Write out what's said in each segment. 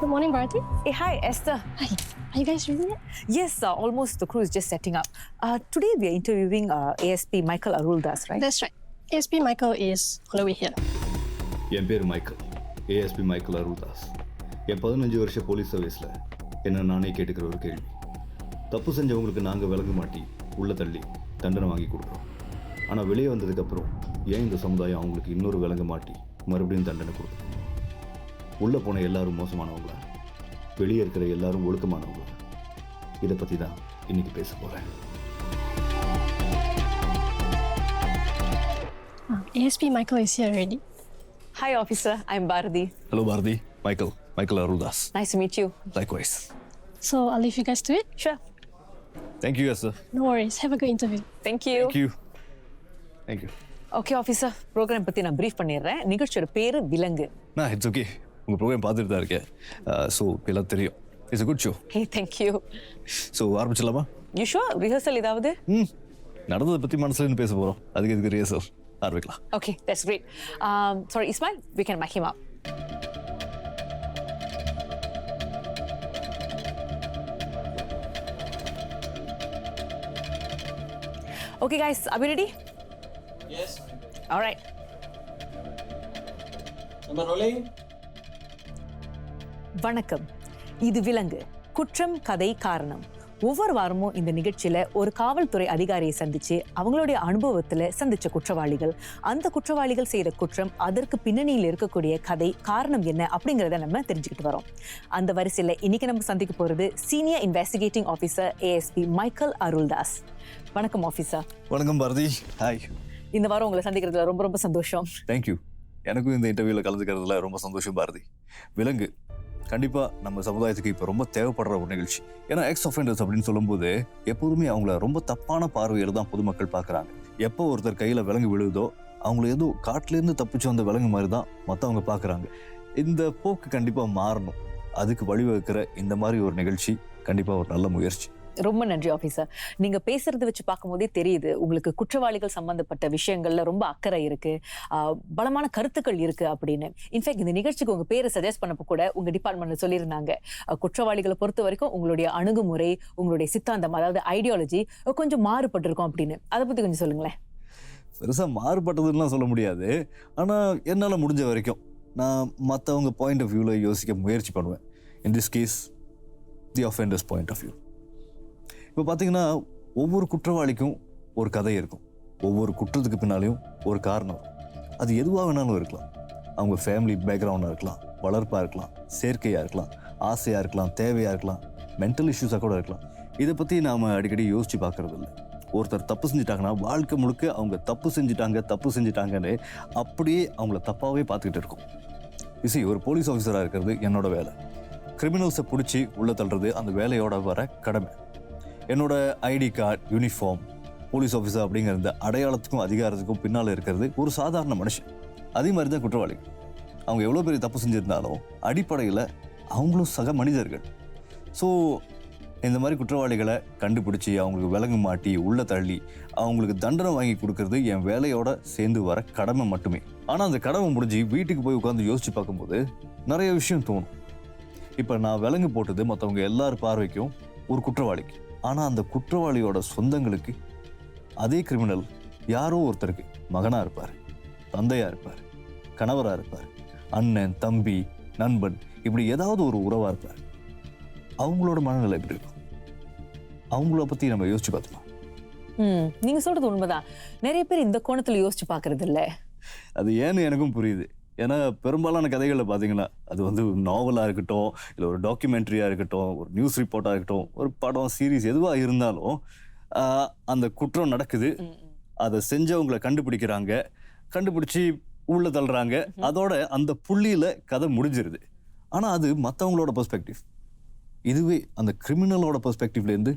Good morning, Bharati. Hey, hi, Esther. Hi. Are you guys ready yet? Yes, almost. The crew is just setting up. Today we are interviewing ASP Michael Aruldhass, right? That's right. ASP Michael is on the way here. என் பேர் Michael, ASP Michael Aruldas. என் 15 வருஷ police சர்வீஸில் என்ன நானே கேட்டுக்கிற ஒரு கேள்வி. தப்பு செஞ்சவங்களுக்கு நாங்கள் விளங்க மாட்டி உள்ளே தள்ளி தண்டனை வாங்கி கொடுக்குறோம். ஆனால் வெளியே வந்ததுக்கப்புறம் ஏன் இந்த சமுதாயம் அவங்களுக்கு இன்னொரு விளங்க மாட்டி மறுபடியும் தண்டனை கொடுக்குது? உள்ளே போன எல்லாரும் மோசமானவங்களா, வெளியே இருக்கிற எல்லாரும் ஒழுக்கமானவங்களா? இதை பற்றி தான் இன்னைக்கு பேச போகிறேன். ASP Michael is here already. Hi, officer. I'm Bharati. Hello, Bharati. Michael Aruldhass. Nice to meet you. Likewise. So I'll leave you guys to it. Sure. Thank you, Esther. No worries. Have a good interview. Thank you. Thank you. Okay, officer. Program பற்றி நான் brief பண்ணிடுறேன். நிகழ்ச்சியோட பேர் விலங்கு. It's okay. உங்கள் program பார்த்துட்டு தான் இருக்கேன். ஸோ எல்லாம் தெரியும். It's a good show. Hey, thank you. So ஆரம்பிச்சிடலாமா? You sure? Rehearsal ஏதாவது? நடந்ததை பற்றி மனசுலேருந்து பேச போகிறோம். அதுக்கு எதுக்கு ரிஹர்சல்? ஆரம்பிக்கலாம். Okay, that's great. Sorry, Ismail, we can mic him up. Okay, guys, are we ready? Yes. All right. Number rolling. வணக்கம். இது விலங்கு. குற்றம், கதை, காரணம். ஒவ்வொரு வாரமும் இந்த நிகழ்ச்சியில ஒரு காவல்துறை அதிகாரியை சந்திச்சு அவங்களுடைய அனுபவத்துல சந்திச்ச குற்றவாளிகள், அந்த குற்றவாளிகள் செய்த குற்றம், அதற்கு பின்னணியில் இருக்கக்கூடிய கதை, காரணம் என்ன அப்படிங்கிறத நம்ம தெரிஞ்சுக்கிட்டு வரோம். அந்த வரிசையில இன்னைக்கு நம்ம சந்திக்க போறது senior investigating officer ASP Michael Aruldas. வணக்கம் ஆஃபீஸர். வணக்கம் பாரதி. ஹாய். இந்த வாரம் உங்களை சந்திக்கிறதுல ரொம்ப ரொம்ப சந்தோஷம். தேங்க்யூ. எனக்கும் இந்த இன்டர்வியூவில் கலந்துக்கிறதுல ரொம்ப சந்தோஷம் பாரதி. விலங்கு கண்டிப்பாக நம்ம சமுதாயத்துக்கு இப்போ ரொம்ப தேவைப்படுற ஒரு நிகழ்ச்சி. ஏன்னா எக்ஸ் ஒஃபெண்டர்ஸ் அப்படின்னு சொல்லும்போது எப்போதுமே அவங்கள ரொம்ப தப்பான பார்வையில் தான் பொதுமக்கள் பார்க்குறாங்க. எப்போ ஒருத்தர் கையில் விலங்கு விழுதோ அவங்கள ஏதோ காட்டிலேருந்து தப்பிச்சு வந்த விலங்கு மாதிரி தான் மற்றவங்க பார்க்குறாங்க. இந்த போக்கு கண்டிப்பாக மாறணும். அதுக்கு வழிவகுக்கிற இந்த மாதிரி ஒரு நிகழ்ச்சி கண்டிப்பாக ஒரு நல்ல முயற்சி. ரொம்ப நன்றி ஆஃபீஸர். நீங்க பேசுறதை வச்சு பார்க்கும்போதே தெரியுது உங்களுக்கு குற்றவாளிகள் சம்பந்தப்பட்ட விஷயங்கள்ல ரொம்ப அக்கறை இருக்கு, பலமான கருத்துக்கள் இருக்கு அப்படின்னு. இன்ஃபேக்ட் இந்த நிகழ்ச்சிக்கு உங்க பேரை சஜஸ்ட் பண்ணப்போ கூட உங்க டிபார்ட்மெண்ட்ல சொல்லியிருந்தாங்க, குற்றவாளிகளை பொறுத்த வரைக்கும் உங்களுடைய அணுகுமுறை, உங்களுடைய சித்தாந்தம், அதாவது ஐடியாலஜி கொஞ்சம் மாறுபட்டிருக்கும் அப்படின்னு. அதை பத்தி கொஞ்சம் சொல்லுங்களேன். பெருசாக மாறுபட்டதுன்னா சொல்ல முடியாது. ஆனால் என்னால் முடிஞ்ச வரைக்கும் நான் மற்றவங்க பாயிண்ட் ஆஃப் வியூவில் யோசிக்க முயற்சி பண்ணுவேன். In this case the offender's point of view. இப்போ பார்த்தீங்கன்னா ஒவ்வொரு குற்றவாளிக்கும் ஒரு கதை இருக்கும். ஒவ்வொரு குற்றத்துக்கு பின்னாலேயும் ஒரு காரணம். அது எதுவாக வேணாலும் இருக்கலாம். அவங்க ஃபேமிலி பேக்ரவுண்டாக இருக்கலாம், வளர்ப்பாக இருக்கலாம், செயற்கையாக இருக்கலாம், ஆசையாக இருக்கலாம், தேவையாக இருக்கலாம், மென்டல் இஷ்யூஸாக கூட இருக்கலாம். இதை பற்றி நாம் அடிக்கடி யோசித்து பார்க்குறது இல்லை. ஒருத்தர் தப்பு செஞ்சுட்டாங்கன்னா வாழ்க்கை முழுக்க அவங்க தப்பு செஞ்சுட்டாங்கன்னு அப்படியே அவங்கள தப்பாகவே பார்த்துக்கிட்டு இருக்கும். ஒரு போலீஸ் ஆஃபீஸராக இருக்கிறது என்னோட வேலை. கிரிமினல்ஸை பிடிச்சி உள்ளே தள்ளுறது அந்த வேலையோட வர கடமை. என்னோட ID card, uniform, police officer அப்படிங்கிற இந்த அடையாளத்துக்கும் அதிகாரத்துக்கும் பின்னால் இருக்கிறது ஒரு சாதாரண மனுஷன். அதே மாதிரி தான் குற்றவாளிகள். அவங்க எவ்வளோ பெரிய தப்பு செஞ்சுருந்தாலும் அடிப்படையில் அவங்களும் சக மனிதர்கள். ஸோ இந்த மாதிரி குற்றவாளிகளை கண்டுபிடிச்சி அவங்களுக்கு விலங்கு மாட்டி உள்ளே தள்ளி அவங்களுக்கு தண்டனை வாங்கி கொடுக்கறது என் வேலையோட சேர்ந்து வர கடமை மட்டுமே. ஆனால் அந்த கடமை முடிஞ்சு வீட்டுக்கு போய் உட்காந்து யோசித்து பார்க்கும்போது நிறைய விஷயம் தோணும். இப்போ நான் விலங்கு போட்டது மற்றவங்க எல்லார் பார்வைக்கும் ஒரு குற்றவாளிக்கு. ஆனால் அந்த குற்றவாளியோட சொந்தங்களுக்கு அதே கிரிமினல் யாரோ ஒருத்தருக்கு மகனாக இருப்பார், தந்தையாக இருப்பார், கணவராக இருப்பார், அண்ணன், தம்பி, நண்பன், இப்படி ஏதாவது ஒரு உறவாக இருப்பார். அவங்களோட மனநிலை எப்படி இருக்கும்? அவங்கள பற்றி நம்ம யோசிச்சு பார்த்தோம். நீங்க சொல்றது உண்மைதான். நிறைய பேர் இந்த கோணத்தில் யோசிச்சு பார்க்கறது இல்லை. அது ஏன்னு எனக்கும் புரியுது. ஏன்னா பெரும்பாலான கதைகளில் பார்த்தீங்கன்னா அது நாவலாக இருக்கட்டும், இல்லை ஒரு டாக்குமெண்ட்ரியாக இருக்கட்டும், ஒரு நியூஸ் ரிப்போர்ட்டாக இருக்கட்டும், ஒரு படம், சீரீஸ் எதுவாக இருந்தாலும் அந்த குற்றம் நடக்குது, அதை செஞ்சவங்களை கண்டுபிடிச்சி உள்ள தள்ளுறாங்க, அதோட அந்த புள்ளியில் கதை முடிஞ்சிருது. ஆனால் அது மற்றவங்களோட பெர்ஸ்பெக்டிவ். இதுவே அந்த கிரிமினலோட பெர்ஸ்பெக்டிவ்லேருந்து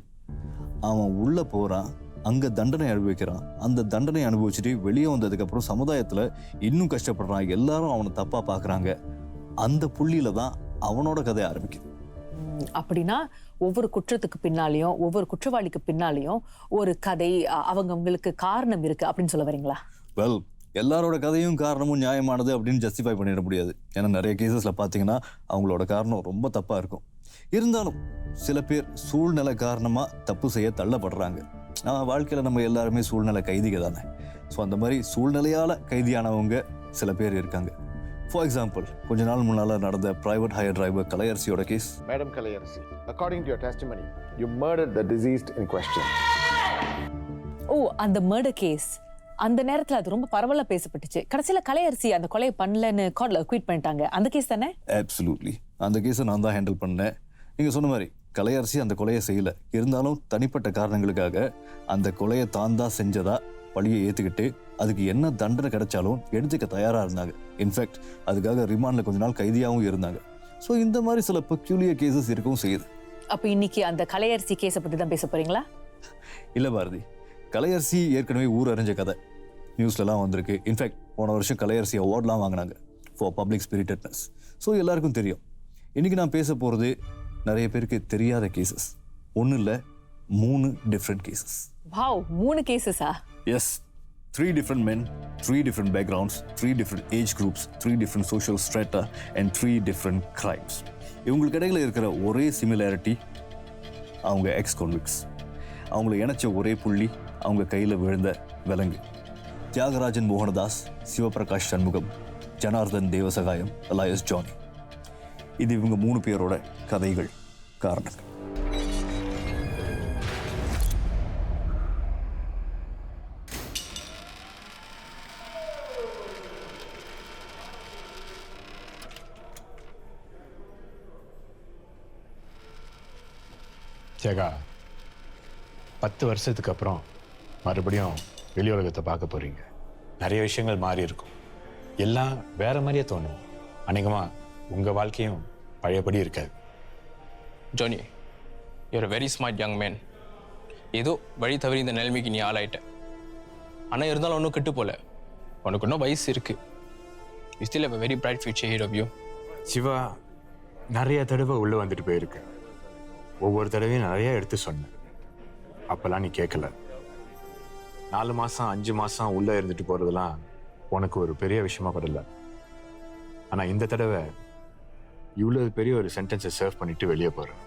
அவன் உள்ளே போகிறான், அங்கே தண்டனை அனுபவிக்கிறான், அந்த தண்டனை அனுபவிச்சுட்டு வெளியே வந்ததுக்கப்புறம் சமுதாயத்தில் இன்னும் கஷ்டப்படுறான், எல்லாரும் அவனை தப்பாக பார்க்குறாங்க. அந்த புள்ளியில தான் அவனோட கதை ஆரம்பிக்குது. அப்படின்னா ஒவ்வொரு குற்றத்துக்கு பின்னாலையும், ஒவ்வொரு குற்றவாளிக்கு பின்னாலையும் ஒரு கதை, அவங்களுக்கு காரணம் இருக்கு அப்படின்னு சொல்ல வரீங்களா? வெல், எல்லாரோட கதையும் காரணமும் நியாயமானது அப்படின்னு ஜஸ்டிஃபை பண்ணிட முடியாது. ஏன்னா நிறைய கேசஸில் பார்த்தீங்கன்னா அவங்களோட காரணம் ரொம்ப தப்பாக இருக்கும். இருந்தாலும் சில பேர் சூழ்நிலை காரணமாக தப்பு செய்ய தள்ளப்படுறாங்க. வாழ்க்கையில் நம்ம எல்லாருமே சூழ்நிலை கைதிக தானே. ஸோ அந்த மாதிரி சூழ்நிலையால் கைதியானவங்க சில பேர் இருக்காங்க. ஃபார் எக்ஸாம்பிள், கொஞ்ச நாள் முன்னால் நடந்த பிரைவேட் ஹையர் டிரைவர் கலையரசியோட கேஸ். Madam Kalayarsi, according to your testimony, you murdered the deceased in question. அந்த மர்டர் கேஸ் அந்த நேரத்தில் அது ரொம்ப பரவலாக பேசப்பட்டுச்சு. கடைசியில் கலையரசி அந்த கொலையை பண்ணலன்னு கோர்ட்ல குவிட் பண்ணிட்டாங்க. அந்த கேஸ் தானே? அப்சல்யூட்லி. அந்த கேஸை நான் தான் ஹேண்டில் பண்ணேன். நீங்கள் சொன்ன மாதிரி கலையரசி அந்த கொலையை செய்யலை. இருந்தாலும் தனிப்பட்ட காரணங்களுக்காக அந்த கொலையை தான் செஞ்சதா பழியை ஏற்றுக்கிட்டு அதுக்கு என்ன தண்டனை கிடைச்சாலும் எடுத்துக்க தயாராக இருந்தாங்க. இன்ஃபேக்ட் அதுக்காக ரிமாண்டில் கொஞ்ச நாள் கைதியாகவும் இருந்தாங்க. ஸோ இந்த மாதிரி சில பெக்யூலியர் கேசஸ் இருக்கவும் செய்யுது. அப்போ இன்னைக்கு அந்த கலையரசி கேஸை பற்றி தான் பேச போறீங்களா? இல்லை பாரதி, கலையரசி ஏற்கனவே ஊர் அறிஞ்ச கதை, நியூஸ்லலாம் வந்திருக்கு. இன்ஃபேக்ட் போன வருஷம் கலையரசி அவார்ட்லாம் வாங்கினாங்க ஃபார் பப்ளிக் ஸ்பிரிட்டட்னஸ். ஸோ எல்லாருக்கும் தெரியும். இன்றைக்கி நான் பேச போகிறது நிறைய பேருக்கு தெரியாத கேசஸ். ஒன்றும் இல்லை, 3 டிஃப்ரெண்ட் கேசஸ். வாவ், 3 கேசஸா? Yes, 3 different men, 3 different backgrounds, 3 different age groups, 3 different social strata and 3 different crimes. இவங்களுக்கு இடையில இருக்கிற ஒரே சிமிலாரிட்டி, அவங்க ex-convicts. அவங்கள இணைச்ச ஒரே புள்ளி அவங்க கையில் விழுந்த விலங்கு. தியாகராஜன் மோகனதாஸ், சிவபிரகாஷ் சண்முகம், ஜனார்தன் தேவசகாயம் அலாயஸ் ஜானி. இது இவங்க 3 பேரோட கதைகள், காரணங்கள். தியாகா, 10 வருஷத்துக்கு அப்புறம் மறுபடியும் வெளி உலகத்தை பார்க்க போறீங்க. நிறைய விஷயங்கள் மாறி இருக்கும். எல்லாம் வேற மாதிரியே தோணும். அநேகமாக உங்கள் வாழ்க்கையும் பழையபடி இருக்காது. Johnny, you are very smart young man. ஏதோ வழி தவறி இந்த நிலைமைக்கு நீ ஆளாயிட்ட. ஆனால் இருந்தாலும் ஒன்றும் கெட்டு போல. உனக்கு இன்னும் வயசு இருக்கு. You still have a very bright future ahead of you. Siva, நிறைய தடவை உள்ளே வந்துட்டு போயிருக்கு. ஒவ்வொரு தடவையும் நிறைய எடுத்து சொன்னேன். அப்போல்லாம் நீ கேட்கல. 4 மாதம் 5 மாதம் உள்ளே இருந்துட்டு போகிறதுலாம் உனக்கு ஒரு பெரிய விஷயமா படல. ஆனால் இந்த தடவை இவ்வளோ பெரிய ஒரு சென்டென்ஸை சர்வ் பண்ணிட்டு வெளியே போகிறேன்.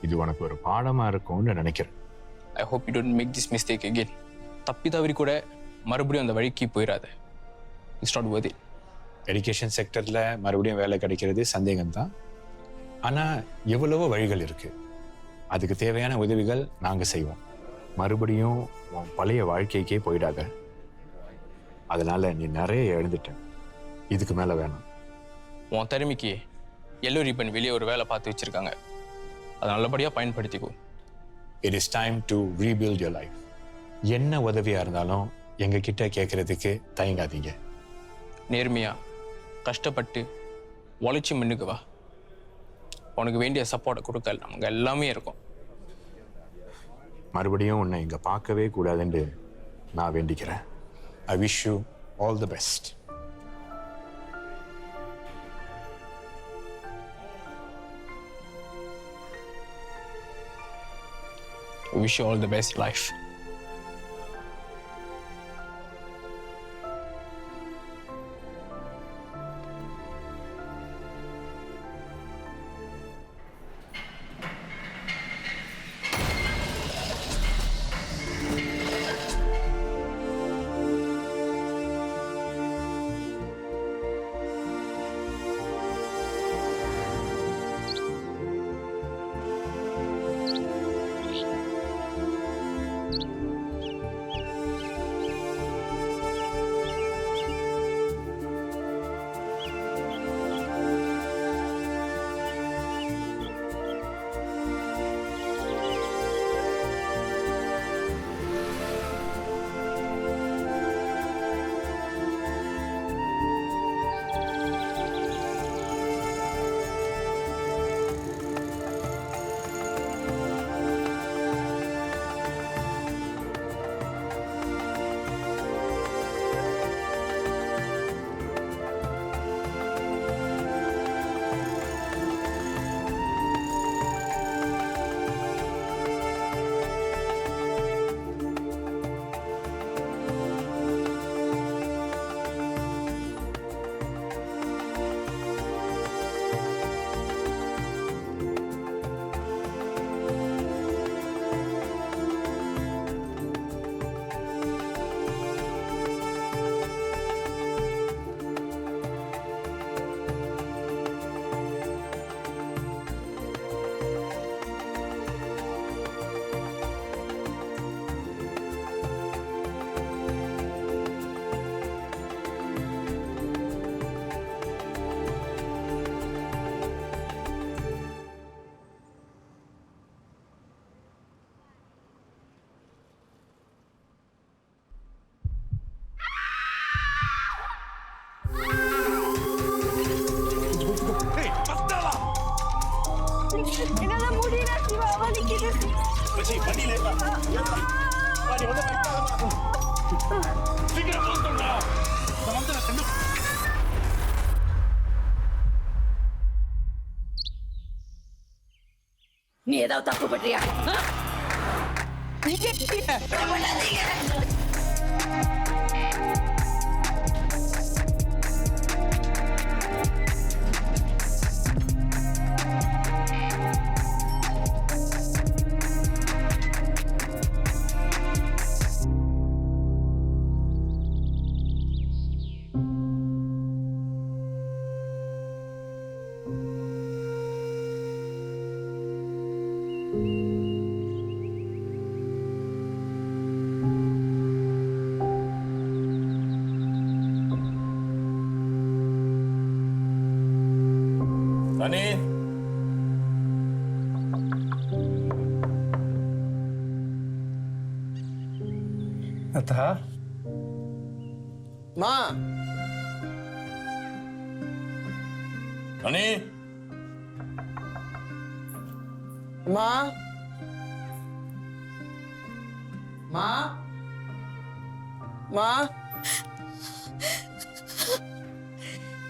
இது உனக்கு ஒரு பாடமாக இருக்கும்னு நினைக்கிறேன். I hope you don't make this mistake again. தப்பி தவறி கூட மறுபடியும் அந்த வழிக்கு போயிடாத. It's not worth it. Education செக்டரில் மறுபடியும் வேலை கிடைக்கிறது சந்தேகம்தான். ஆனால் எவ்வளவோ வழிகள் இருக்குது. அதுக்கு தேவையான உதவிகள் நாங்கள் செய்வோம். மறுபடியும் உன் பழைய வாழ்க்கைக்கே போயிடாத. அதனால் நீ நிறைய எழுந்துட்ட. இதுக்கு மேலே வேணும். உன் திறமைக்கு எல்லோ ரிப்பன் வெளியே ஒரு வேலை பார்த்து வச்சுருக்காங்க. அதை நல்லபடியாக பயன்படுத்திக்கோ. It is time to rebuild your life. என்ன உதவியாக இருந்தாலும் எங்ககிட்ட கேட்குறதுக்கு தயங்காதீங்க. நேர்மையாக கஷ்டப்பட்டு உழைச்சி முன்னுக்கு வா. உனக்கு வேண்டிய சப்போர்ட்டை கொடுக்கல நமக்கு எல்லாமே இருக்கும். மறுபடியும் உன்னை இங்கே பார்க்கவே கூடாதுன்னு நான் வேண்டிக்கிறேன். I wish you all the best. I wish you all the best life. நீ ஏதாவது தப்பு பண்றியா? Rani. Atha. Ma. Rani. Ma. Ma. Ma.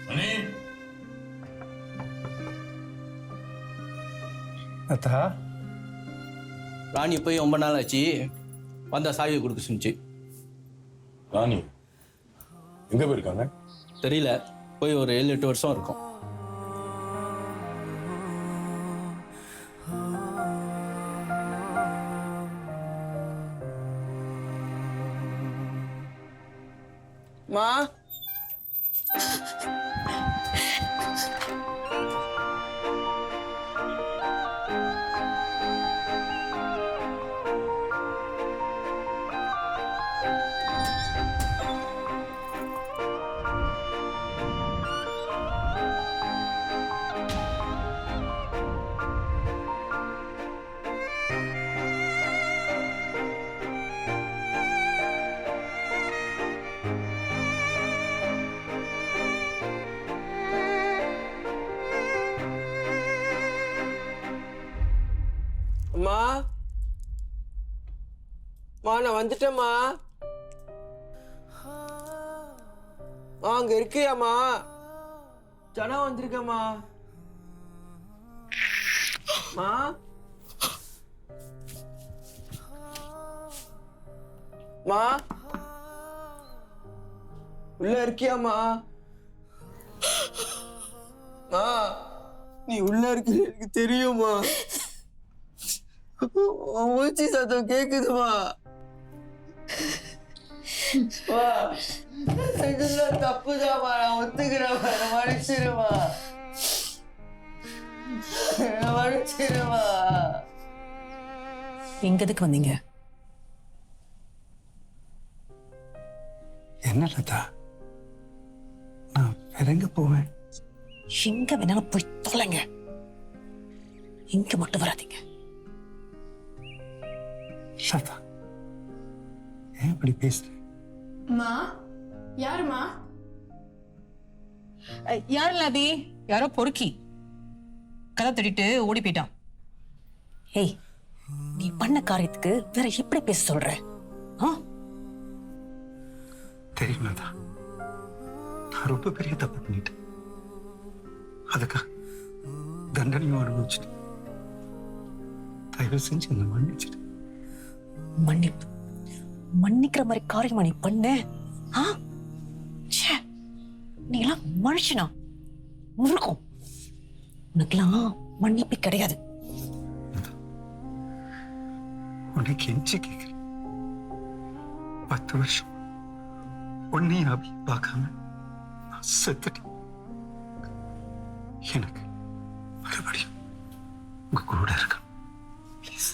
Rani. Atha. ராணி போய் ரொம்ப நாள் ஆச்சு, வந்தா சாவியை கொடுக்க சொன்னிச்சு. ராணி எங்க போயிருக்காங்க? தெரியல, போய் ஒரு 7-8 வருஷம் இருக்கும். Ma. அம்மா, நான் வந்துட்டேம்மா. அங்க இருக்கியாம்மா? ஜனா வந்திருக்கம்மா. மா, மா, உள்ள இருக்கியாம்மா? மா, நீ உள்ள இருக்க எனக்கு தெரியுமா? மூச்சு சத்தம் கேக்குதுமா? செஞ்சதுலாம் தப்புதாமா, நான் ஒத்துக்கிறேன். மன்னிச்சிருமா, மன்னிச்சிருமா. எங்க எதுக்கு வந்தீங்க? என்ன லதா, நான் வேற எங்க போவேன்? எங்க வேணாலும் போய் தொலைங்க, இங்க மட்டும் வராதீங்க. லதா, ஏன் இப்படி பேசுற? மா, யாருமா? யாருல அபி? யாரோ பொறுக்கி கதை தட்டிட்டு ஓடி போயிட்டான். ஏய், நீ பண்ண காரியத்துக்கு வேற எப்படி பேச சொல்ற? தெரியும் லதா, நான் ரொம்ப பெரிய தப்பு பண்ணிட்டேன். அதுக்காக தண்டனையும் அனுபவிச்சுட்டு தயவு செஞ்சு என்ன மன்னிச்சிட்டு. மன்னிப்பு மன்னிக்கிற மாதிரி காரியமா நீ பண்ண? நீ எல்லாம் மனுஷனா? முருக்கும். உனக்கெல்லாம் மன்னிப்பு கிடையாது. உனக்கு எஞ்சி கேட்கிறேன். 10 வருஷம் உன்னையும் அபி பார்க்காம நான் செத்துட்டேன். எனக்கு மறுபடியும் உங்க கூட இருக்க ப்ளீஸ்.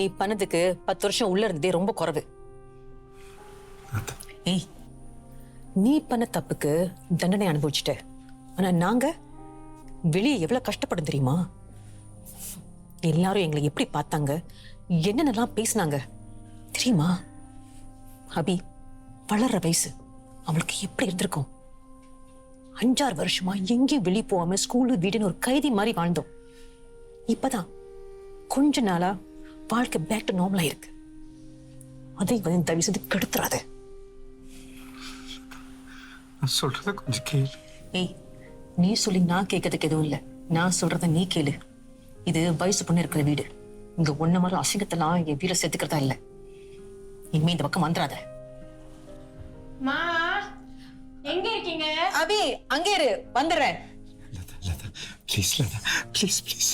நீ பண்ணதுக்கு 10 வருஷம் உள்ள இருந்ததே ரொம்ப குறைவு. ஏய், நீ பண்ண தப்புக்கு தண்டனை அனுபவிச்சுட்ட. ஆனா நாங்க வெளியே எவ்வளவு கஷ்டப்படும் தெரியுமா? எல்லாரும் எங்களை எப்படி பார்த்தாங்க, என்னென்னலாம் பேசினாங்க தெரியுமா? அபி வளர்ற வயசு, அவளுக்கு எப்படி இருந்திருக்கும்? 5-6 வருஷமா எங்கேயும் வெளியே போகாம ஸ்கூலு வீடுன்னு ஒரு கைதி மாதிரி வாழ்ந்தோம். இப்பதான் கொஞ்ச நாளா வாழ்க்கை பேக் டு நார்மலா இருக்கு. அதை வந்து தயவு செய்து கெடுத்துறாத. நான் சொல்றத கொஞ்சம் கேளு. ஏய், நீ சொல்லி நான் கேட்கறதுக்கு எதுவும் இல்லை. நான் சொல்றத நீ கேளு. இது வயசு பொண்ணு இருக்கிற வீடு. இங்க ஒன்ன மாதிரி அசிங்கத்தெல்லாம் என் வீட சேர்த்துக்கிறதா இல்லை. இனிமே இந்த பக்கம் வந்துடாத. மா எங்க இருக்கீங்க? அபி அங்கே இரு, வந்துடுறேன். ப்ளீஸ் லதா, ப்ளீஸ்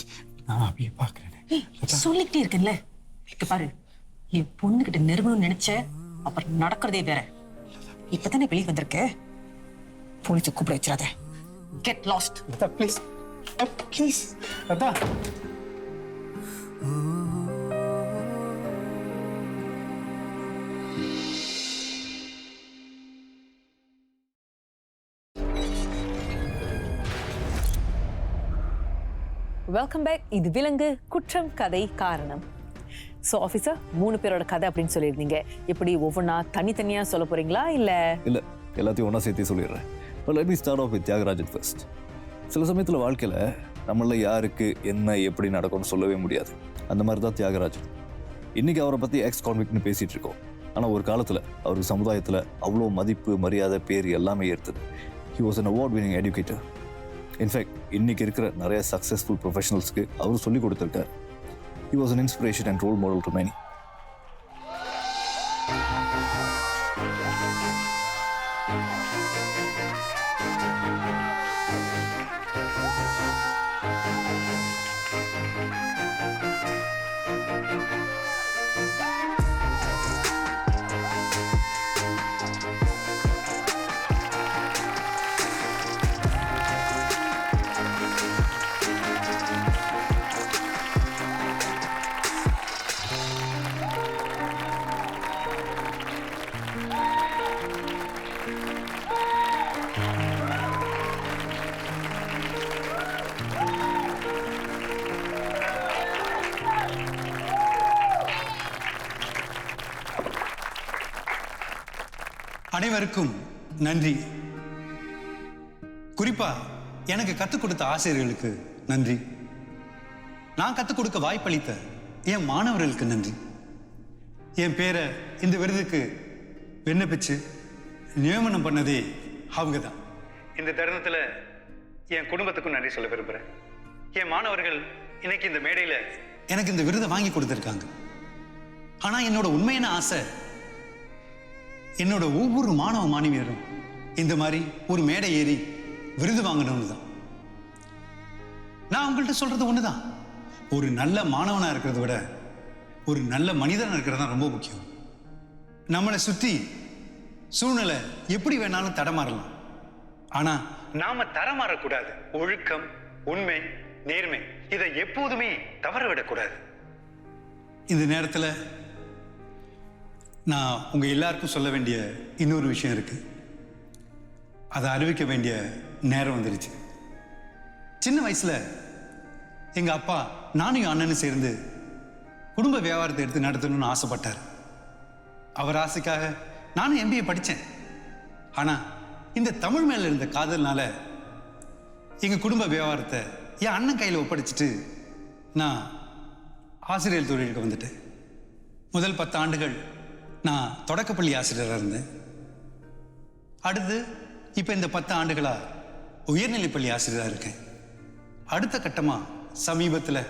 நான் அப்படியே பார்க்குறேன். சொல்லிக்கிட்டே இருக்கேன்ல. இங்க பாரு, என் பொண்ணுகிட்ட நெருங்கணும்னு நினைச்ச அப்புறம் நடக்கிறதே வேற. இப்பதானே வெளியே வந்திருக்க. போலீஸை கூப்பிட வச்சிடாத. Get lost. Latha please Latha. Welcome back. இது விலங்கு குற்றம் கதை காரணம். ஸோ ஆஃபீஸர், 3 பேரோட கதை அப்படின்னு சொல்லியிருந்தீங்க. எப்படி ஒவ்வொன்றா தனித்தனியாக சொல்ல போறீங்களா இல்லை எல்லாத்தையும் ஒன்றா சேர்த்து சொல்லிடுறேன். Let me start off with Thiagarajan first. சில சமயத்தில் வாழ்க்கையில் நம்மள யாருக்கு என்ன எப்படி நடக்கும்னு சொல்லவே முடியாது. அந்த மாதிரி தான் தியாகராஜன். இன்றைக்கி அவரை பற்றி ex-convictனு பேசிகிட்டு இருக்கோம். ஆனால் ஒரு காலத்தில் அவருக்கு சமுதாயத்தில் அவ்வளோ மதிப்பு மரியாதை பேர் எல்லாமே ஏற்றுது. He was an award winning educator. In fact இன்னைக்கு இருக்கிற நிறைய சக்ஸஸ்ஃபுல் ப்ரொஃபஷனல்ஸ்க்கு அவர் சொல்லிக் கொடுத்துருக்கார். He was an inspiration and role model to many. அனைவருக்கும் நன்றி. குறிப்பா எனக்கு கற்றுக் கொடுத்த ஆசிரியர்களுக்கு நன்றி. நான் கற்றுக் கொடுக்க வாய்ப்பளித்த என் மாணவர்களுக்கு நன்றி. என் பேரை இந்த விருதுக்கு விண்ணப்பிச்சு நியமனம் பண்ணதே அவங்க தான். இந்த தருணத்தில் என் குடும்பத்துக்கும் நன்றி சொல்ல விரும்புகிறேன். என் மாணவர்கள் இன்னைக்கு இந்த மேடையில் எனக்கு இந்த விருதை வாங்கி கொடுத்துருக்காங்க. ஆனால் என்னோட உண்மையான ஆசை என்னோட ஒவ்வொரு மாணவ மாணவியரும் இந்த மாதிரி ஒரு மேடை ஏறி விருது வாங்கணும்னு தான். நான் உங்கள்கிட்ட சொல்றது ஒண்ணுதான். ஒரு நல்ல மாணவனா இருக்கிறத விட ஒரு நல்ல மனிதனா இருக்கிறது தான் ரொம்ப முக்கியம். நம்மளை சுற்றி சூழ்நிலை எப்படி வேணாலும் தடமாறலாம். ஆனா நாம தரமாறக்கூடாது. ஒழுக்கம், உண்மை, நேர்மை இதை எப்போதுமே தவற விடக்கூடாது. இந்த நேரத்தில் நான் உங்க எல்லாருக்கும் சொல்ல வேண்டிய இன்னொரு விஷயம் இருக்கு. அதை அறிவிக்க வேண்டிய நேரம் வந்துருச்சு. சின்ன வயசுல எங்க அப்பா நானும் என் அண்ணனும் சேர்ந்து குடும்ப வியாபாரத்தை எடுத்து நடத்தணும்னு ஆசைப்பட்டார். அவர் ஆசைக்காக நானும் MBA படித்தேன். ஆனா இந்த தமிழ் மேல இருந்த காதல்னால எங்க குடும்ப வியாபாரத்தை என் அண்ணன் கையில் ஒப்படைச்சிட்டு நான் ஆசிரியர் தொழிலுக்கு வந்துட்டேன். முதல் 10 ஆண்டுகள் நான் தொடக்கப்பள்ளி ஆசிரியராக இருந்தேன். அடுத்து இப்போ இந்த 10 ஆண்டுகளா உயர்நிலைப்பள்ளி ஆசிரியராக இருக்கேன். அடுத்த கட்டமாக சமீபத்தில்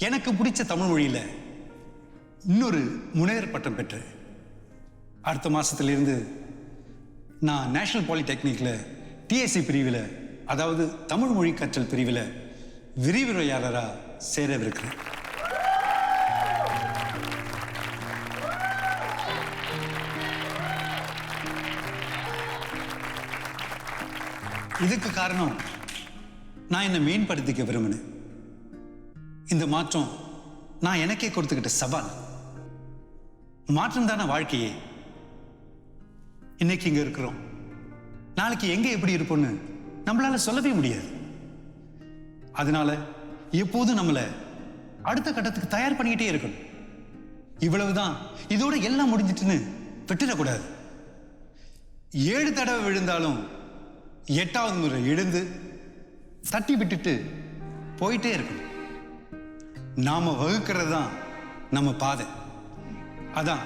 எனக்கு பிடிச்ச தமிழ் மொழியில் இன்னொரு முனைவர் பட்டம் பெற்றேன். அடுத்த மாதத்திலிருந்து நான் நேஷனல் பாலிடெக்னிக்கில் TSC பிரிவில், அதாவது தமிழ் மொழி கற்றல் பிரிவில் விரிவுரையாளராக சேரவிருக்கிறேன். இதுக்கு காரணம் நான் என்னை மேம்படுத்திக்க விரும்பினேன். இந்த மாற்றம் நான் எனக்கே கொடுத்துக்கிட்ட சவால். மாற்றம் தானே வாழ்க்கையே. இன்னைக்கு இங்க இருக்கிறோம், நாளைக்கு எங்க எப்படி இருப்போம்னு நம்மளால சொல்லவே முடியாது. அதனால எப்போதும் நம்மளை அடுத்த கட்டத்துக்கு தயார் பண்ணிக்கிட்டே இருக்கணும். இவ்வளவுதான், இதோட எல்லாம் முடிஞ்சிட்டுன்னு விட்டுடக்கூடாது. 7 தடவை விழுந்தாலும் 8வது முறை எழுந்து தட்டி விட்டுட்டு போயிட்டே இருக்கணும். நாம வகுக்கிறது தான் நம்ம பாதை. அதான்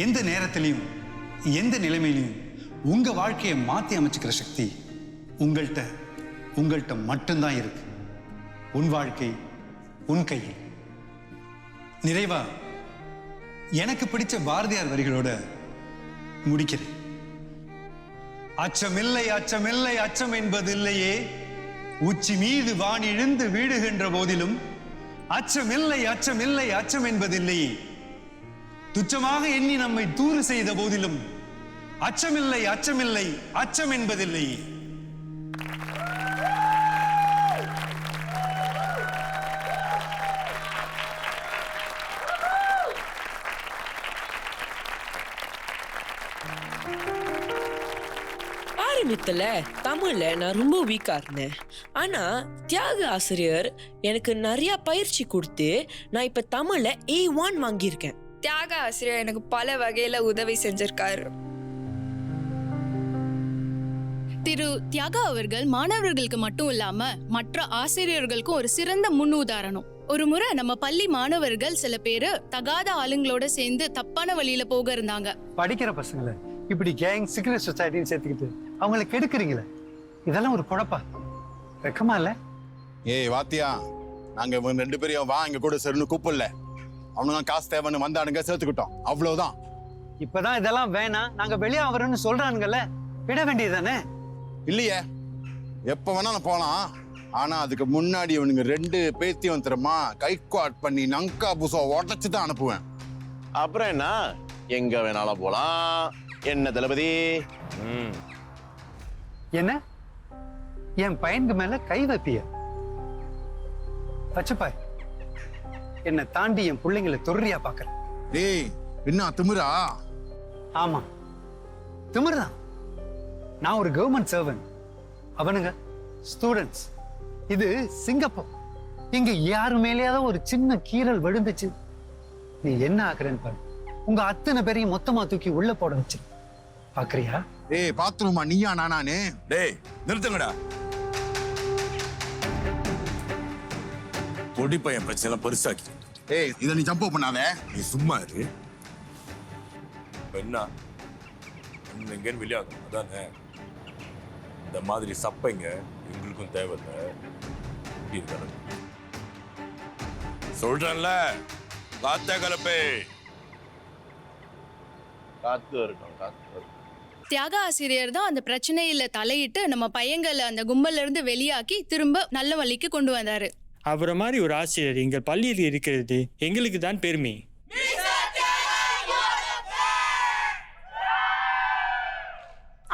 எந்த நேரத்திலையும் எந்த நிலைமையிலையும் உங்க வாழ்க்கையை மாற்றி அமைச்சுக்கிற சக்தி உங்கள்கிட்ட மட்டும்தான் இருக்கு. உன் வாழ்க்கை உன் கையில். நிறைவா எனக்கு பிடிச்ச பாரதியார் வரிகளோட முடிக்கிறேன். அச்சமில்லை அச்சமில்லை அச்சம் என்பதில்லையே, உச்சி மீது வான் இழுந்து வீடுகின்ற போதிலும் அச்சமில்லை அச்சமில்லை அச்சம் என்பதில்லையே, துச்சமாக எண்ணி நம்மை தூறு செய்த போதிலும் அச்சமில்லை அச்சமில்லை அச்சம் என்பதில்லையே. ஆரம்பத்துல தமிழ்ல நான் ரொம்ப வீக்கா இருந்தேன். ஆனா தியாக ஆசிரியர் எனக்கு நிறைய பயிற்சி கொடுத்து நான் இப்ப தமிழ்ல A1 வாங்கியிருக்கேன். தியாக ஆசிரியர் எனக்கு பல வகையில உதவி செஞ்சிருக்காரு. திரு தியாகா அவர்கள் மாணவர்களுக்கு மட்டும் இல்லாம மற்ற ஆசிரியர்களுக்கும் ஒரு சிறந்த முன்னுதாரணம். ஒரு முறை நம்ம பள்ளி மாணவர்கள் சில பேரு தகாத ஆளுங்களோட சேர்ந்து தப்பான வழியில போக இருந்தாங்க. படிக்கிற பசங்களை இப்படி கேங் சீக்ரெட் சொசைட்டின்னு சேர்த்துக்கிட்டு அவங்களை கெடுக்குறீங்களே, இதெல்லாம் ஒரு குழப்பா? வெக்கமா இல்ல? ஏய் வாத்தியா, நாங்க இவங்க 2 பேரையும் வா இங்க கூட சரின்னு கூப்பிடல. அவனுங்க காசு தேவைன்னு வந்தானுங்க, சேர்த்துக்கிட்டோம், அவ்வளவுதான். இப்பதான் இதெல்லாம் வேணாம், நாங்க வெளியே வரணும்னு சொல்றானுங்கல்ல, விட வேண்டியதுதானே? இல்லையே, எப்ப வேணாலும் போலாம். ஆனா அதுக்கு முன்னாடி இவனுங்க 2 பேத்தியும் தெரியுமா கைக்குவாட் பண்ணி நங்கா புசோ உடச்சு தான் அனுப்புவேன். அப்புறம் என்ன, எங்க வேணாலும் போலாம். என்ன தளபதி? என்ன என் பையனுக்கு மேல கை வைப்பிய? பச்சப்பாய், என்னை தாண்டி என் பிள்ளைங்களை தொர்றியா பாக்குற? டேய், என்ன திமிரா? ஆமா, திமிர்தான். நான் ஒரு கவர்மெண்ட் சர்வன்ட், அவனுங்க ஸ்டூடெண்ட்ஸ். இது சிங்கப்பூர். இங்க யாரு மேலேயாவது ஒரு சின்ன கீறல் விழுந்துச்சு, நீ என்ன ஆக்குறேன்னு பாரு. உங்க அத்தனை பேரையும் மொத்தமா தூக்கி உள்ள போட வச்சு பாக்குறியா? டேய், பாத்ரூமா நீயா நானே? டேய் நிறுத்துங்கடா. பொடி பையன் பிரச்சனை பெருசாக்கி. ஏய், இதை நீ ஜம்ப் பண்ணாத. நீ சும்மா இரு. என்ன எங்கன்னு வெளியாகும் அதானே? இந்த மாதிரி சப்பைங்க எங்களுக்கும் தேவையில்லை. சொல்றேன்ல, காத்த கலப்பே. காத்து இருக்கணும், காத்து இருக்கணும். தியாக ஆசிரியர் தான் அந்த பிரச்சனையில தலையிட்டு நம்ம பையங்களை அந்த கும்பல்ல இருந்து வெளியாக்கி திரும்ப நல்ல வழிக்கு கொண்டு வந்தாரு. அவரை மாதிரி ஒரு ஆசிரியர் எங்கள் பள்ளியில் இருக்கிறது எங்களுக்கு தான் பெருமை.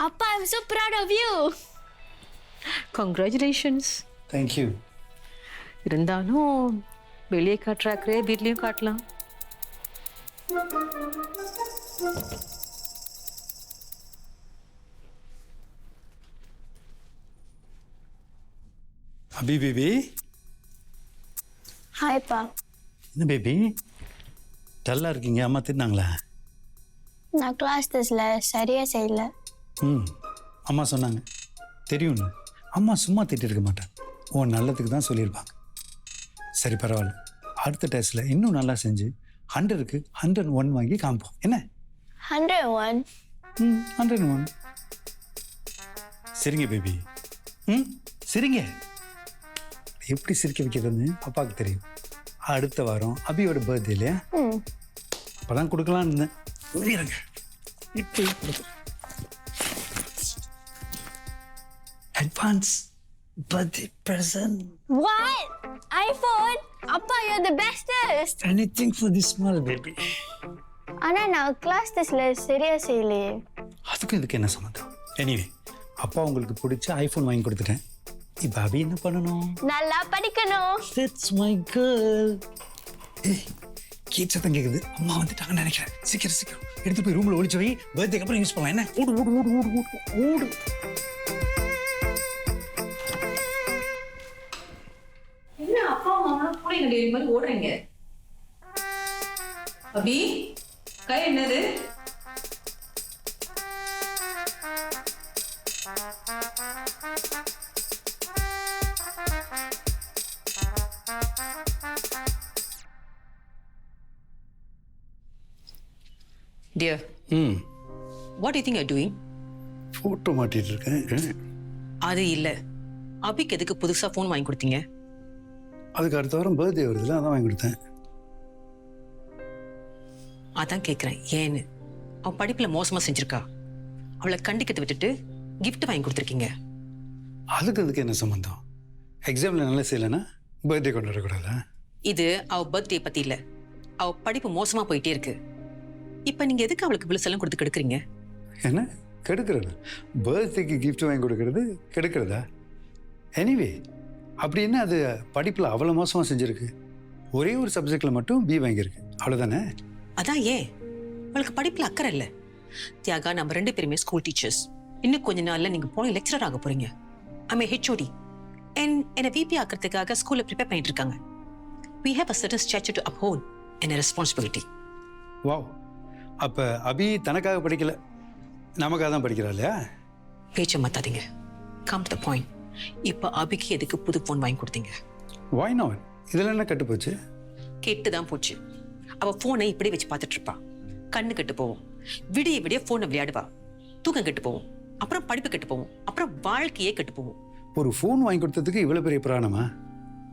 அப்பா, I'm so proud of you. Congratulations. Thank you. இருந்தாலும் வெளியே காட்டுறாக்கிறே, வீட்லயும் காட்டலாம். அபி பேபி. ஹாய் பா. என்ன பேபி டல்லா இருக்கீங்க? அம்மா திட்டினாங்களா? நான் கிளாஸ் டெஸ்ட்ல சரியா செய்யல. அம்மா சொன்னாங்க, தெரியும்னு. அம்மா சும்மா திட்டி இருக்க மாட்டேன், உன் நல்லதுக்கு தான் சொல்லியிருப்பாங்க. சரி, பரவாயில்ல. அடுத்த டெஸ்ட்ல இன்னும் நல்லா செஞ்சு 100க்கு 101 வாங்கி காமிப்போம். என்ன? 101? 101. சரிங்க பேபி. சரிங்க. எப்படி சிரிக்க வைக்கிறதுன்னு அப்பாவுக்கு தெரியும். அடுத்த வாரம் அபியோட பர்த்டே இல்லையா? அப்பதான் கொடுக்கலான்னு இருந்தேன். Advance birthday present. What? iPhone? அப்பா, you're the bestest. Anything for this small baby. ஆனா நான் கிளாஸ் டெஸ்ட்ல சரியா செய்யலையே. அதுக்கு இதுக்கு என்ன சம்மந்தம்? எனிவே, அப்பா உங்களுக்கு பிடிச்ச ஐபோன் வாங்கி கொடுத்துட்டேன். இப்ப அபி என்ன பண்ணணும்? நல்லா படிக்கணும். That's my girl. ஏய், கீச் சத்தம் கேக்குது. அம்மா வந்துட்டாங்கன்னு நினைக்கிறேன். சீக்கிரம் சீக்கிரம் எடுத்து போய் ரூம்ல ஒளிச்சு வை. பர்த்டேக்கு அப்புறம் யூஸ் பண்ணலாம். என்ன? ஓடு ஓடு ஓடு ஓடு ஓடு ஓடு. என்ன அப்பா அம்மா கூட எங்க மாதிரி ஓடுறீங்க? அபி, கை என்னது? Dear, what do you think you're doing? Photo மாட்டிட்டு இருக்கேன். அது இல்ல. அபிக்கு எதுக்கு புதுசா ஃபோன் வாங்கி கொடுத்தீங்க? அதுக்கு அடுத்த வாரம் பர்த்டே வருதுல, அதான் வாங்கி கொடுத்தேன். அதான் கேட்குறேன் ஏன்னு. அவள் படிப்பில் மோசமாக செஞ்சிருக்கா. அவளை கண்டிக்கிறது விட்டுட்டு கிஃப்ட் வாங்கி கொடுத்துருக்கீங்க. அதுக்கு என்ன சம்மந்தம்? எக்ஸாமில் நல்லா செய்யலைன்னா பர்த்டே கொண்டாடக்கூடாதா? இது அவள் பர்த்டே பற்றி இல்லை. அவள் படிப்பு மோசமாக போயிட்டே இருக்கு. இப்போ நீங்கள் எதுக்கு அவளுக்கு விழுசெல்லாம் கொடுத்து கெடுக்குறீங்க? என்ன கெடுக்கிறது? பர்த்டேக்கு கிஃப்ட் வாங்கி கொடுக்கறது கெடுக்கிறதா? எனிவே அப்படி என்ன அது படிப்பில் அவ்வளோ மோசமாக செஞ்சுருக்கு? ஒரே ஒரு சப்ஜெக்டில் மட்டும் பி வாங்கியிருக்கு, அவ்வளோதானே? அதான் ஏன் அவளுக்கு படிப்பில் அக்கறை இல்லை. தியாகா, நம்ம 2 பேருமே ஸ்கூல் டீச்சர்ஸ். இன்னும் கொஞ்ச நாளில் நீங்கள் போன லெக்சரர் ஆக போகிறீங்க. I'm HOD. என்னை விபி ஆக்கிறதுக்காக ஸ்கூலில் ப்ரிப்பேர் பண்ணிட்டு இருக்காங்க. We have a certain stature to uphold and a responsibility. வாவ், அப்போ அபி தனக்காக படிக்கல, நமக்காக தான் படிக்கிறா இல்லையா? பேச்சை மாத்தாதீங்க. Come to the point. இப்போ அபிக்கு எதுக்கு புது ஃபோன் வாங்கி கொடுத்தீங்க? Why not? இதில் என்ன கெட்டு போச்சு? கெட்டு தான் போச்சு. அவள் ஃபோனை இப்படி வச்சு பார்த்துட்டு இருப்பா. கண்ணு கெட்டு போவோம். விடிய விடிய ஃபோனை விளையாடுவா. தூக்கம் கெட்டு போவோம். அப்புறம் படிப்பு கெட்டு போவோம். அப்புறம் வாழ்க்கையே கெட்டு போவோம். ஒரு ஃபோன் வாங்கி கொடுத்ததுக்கு இவ்வளோ பெரிய பிராணமா?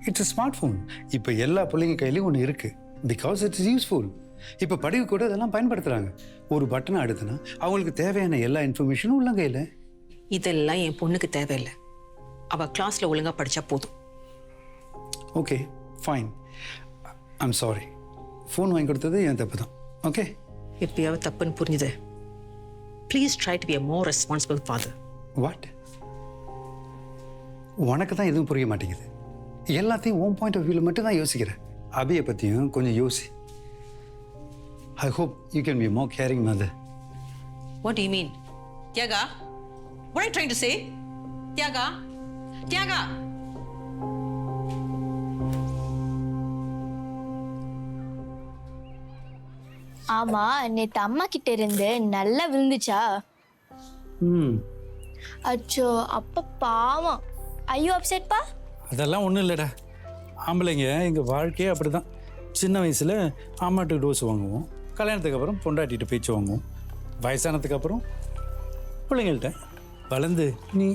It's a smart phone. இப்போ எல்லா பிள்ளைங்க கையிலையும் ஒன்று இருக்குது. Because it's useful. இப்போ படிக்க கூட இதெல்லாம் பயன்படுத்துகிறாங்க. ஒரு பட்டனை அடுத்துனா அவங்களுக்கு தேவையான எல்லா இன்ஃபர்மேஷனும் உள்ளங்கையில். இதெல்லாம் என் பொண்ணுக்கு தேவையில்லை. அவள் கிளாஸில் ஒழுங்காக படித்தா போதும். Okay fine, I'm sorry. Phone வாங்கி கொடுத்தது என் தப்பு தான். ஓகே, எப்பயாவது தப்புன்னு புரிஞ்சுது. Please try to be a more responsible father. What? உனக்கு தான் எதுவும் புரிய மாட்டேங்குது. எல்லாத்தையும் ஓன் பாயிண்ட் ஆஃப் வியூவில் மட்டும் தான் யோசிக்கிறேன். அபியை பற்றியும் கொஞ்சம் யோசி. ஐ hope you can be a more caring mother. What do you mean? Thiyaaga? What are you trying to say? Thiyaaga? Thiyaaga? ஆமா, நேத்து அம்மா கிட்ட இருந்து நல்லா விழுந்துச்சா? அச்சோ, அப்ப பாவம். ஐயோ அப்செட் பா? அதெல்லாம் ஒன்றும் இல்லைடா. ஆம்பளைங்க எங்கள் வாழ்க்கையே அப்படி தான். சின்ன வயசில் அம்மாட்டுக்கு டோஸ் வாங்குவோம், கல்யாணத்துக்கு அப்புறம் பொண்டாட்டிகிட்ட பேச்சு வாங்குவோம், வயசானதுக்கு அப்புறம் பிள்ளைங்கள்ட்ட. வளர்ந்து நீ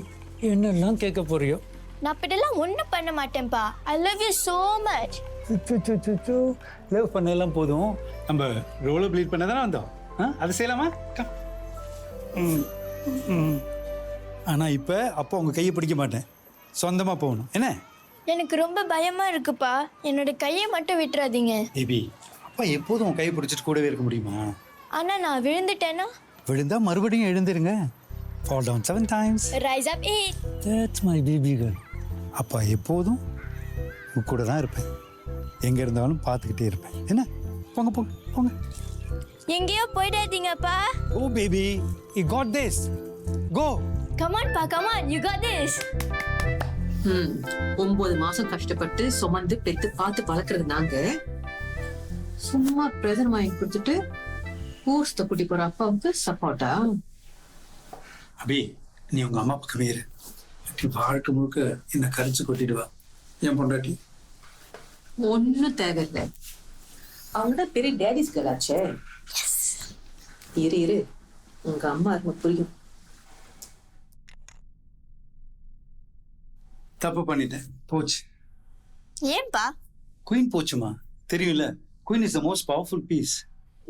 என்னெல்லாம் கேட்க போறியோ. நான் அப்படிலாம் ஒன்றும் பண்ண மாட்டேன்ப்பா. I love you so much. Love பண்ணெல்லாம் போதும், நம்ம ரோலை ப்ளீட் பண்ண தானே வந்தோம். அது செய்யலாமா? ஆனால் இப்போ அப்போ உங்கள் கையை பிடிக்க மாட்டேன், சொந்தமாக போகணும். என்ன? எனக்கு ரொம்ப பயமா இருக்குப்பா. என்னோட கையை மட்டும் விட்டுறாதீங்க. பேபி, அப்பா எப்போதும் உன் கையை பிடிச்சிட்டு கூடவே இருக்க முடியுமா? ஆனா நான் விழுந்துட்டேன்னா? விழுந்தா மறுபடியும் எழுந்திருங்க. Fall down 7 times. Rise up 8. That's my baby girl. அப்பா எப்போதும் உன் கூட தான் இருப்பேன். எங்கே இருந்தாலும் பார்த்துக்கிட்டே இருப்பேன். என்ன? போங்க போங்க போங்க. எங்கேயோ போயிடாதீங்கப்பா. Oh baby, you got this. Go. Come on பா, come on. You got this. 9 மாசம் கஷ்டப்பட்டு சுமந்து பெத்து பார்த்து வளர்க்கறது நாங்க. சும்மா பிரதர் வாங்கி கொடுத்துட்டு ஊர்ஸ்த குட்டி போற அப்பாவுக்கு சப்போர்ட்டா? அபி, நீ உங்க அம்மா பக்கமே இரு. வாழ்க்கை முழுக்க என்ன கரிச்சு கொட்டிடுவா என் பொண்டாட்டி. ஒன்னும் தேவையில்லை. அவங்கதான் பெரிய டேடிஸ் கலாச்சே. இரு உங்க அம்மா அருமை புரியும். தப்பு பண்ணிட்டேன், போச்சு. ஏன்பா? குயின் போச்சுமா, தெரியும்ல. Queen is the most powerful piece.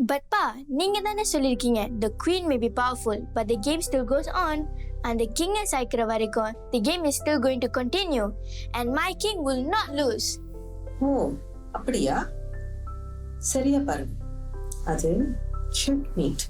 But pa, நீங்க தானே சொல்லிருக்கீங்க the queen may be powerful but the game still goes on and the king is சாய்க்கிற வரைக்கும் the game is still going to continue and my king will not lose. ஓ, அப்படியா? சரியா பாருங்க. அது checkmate.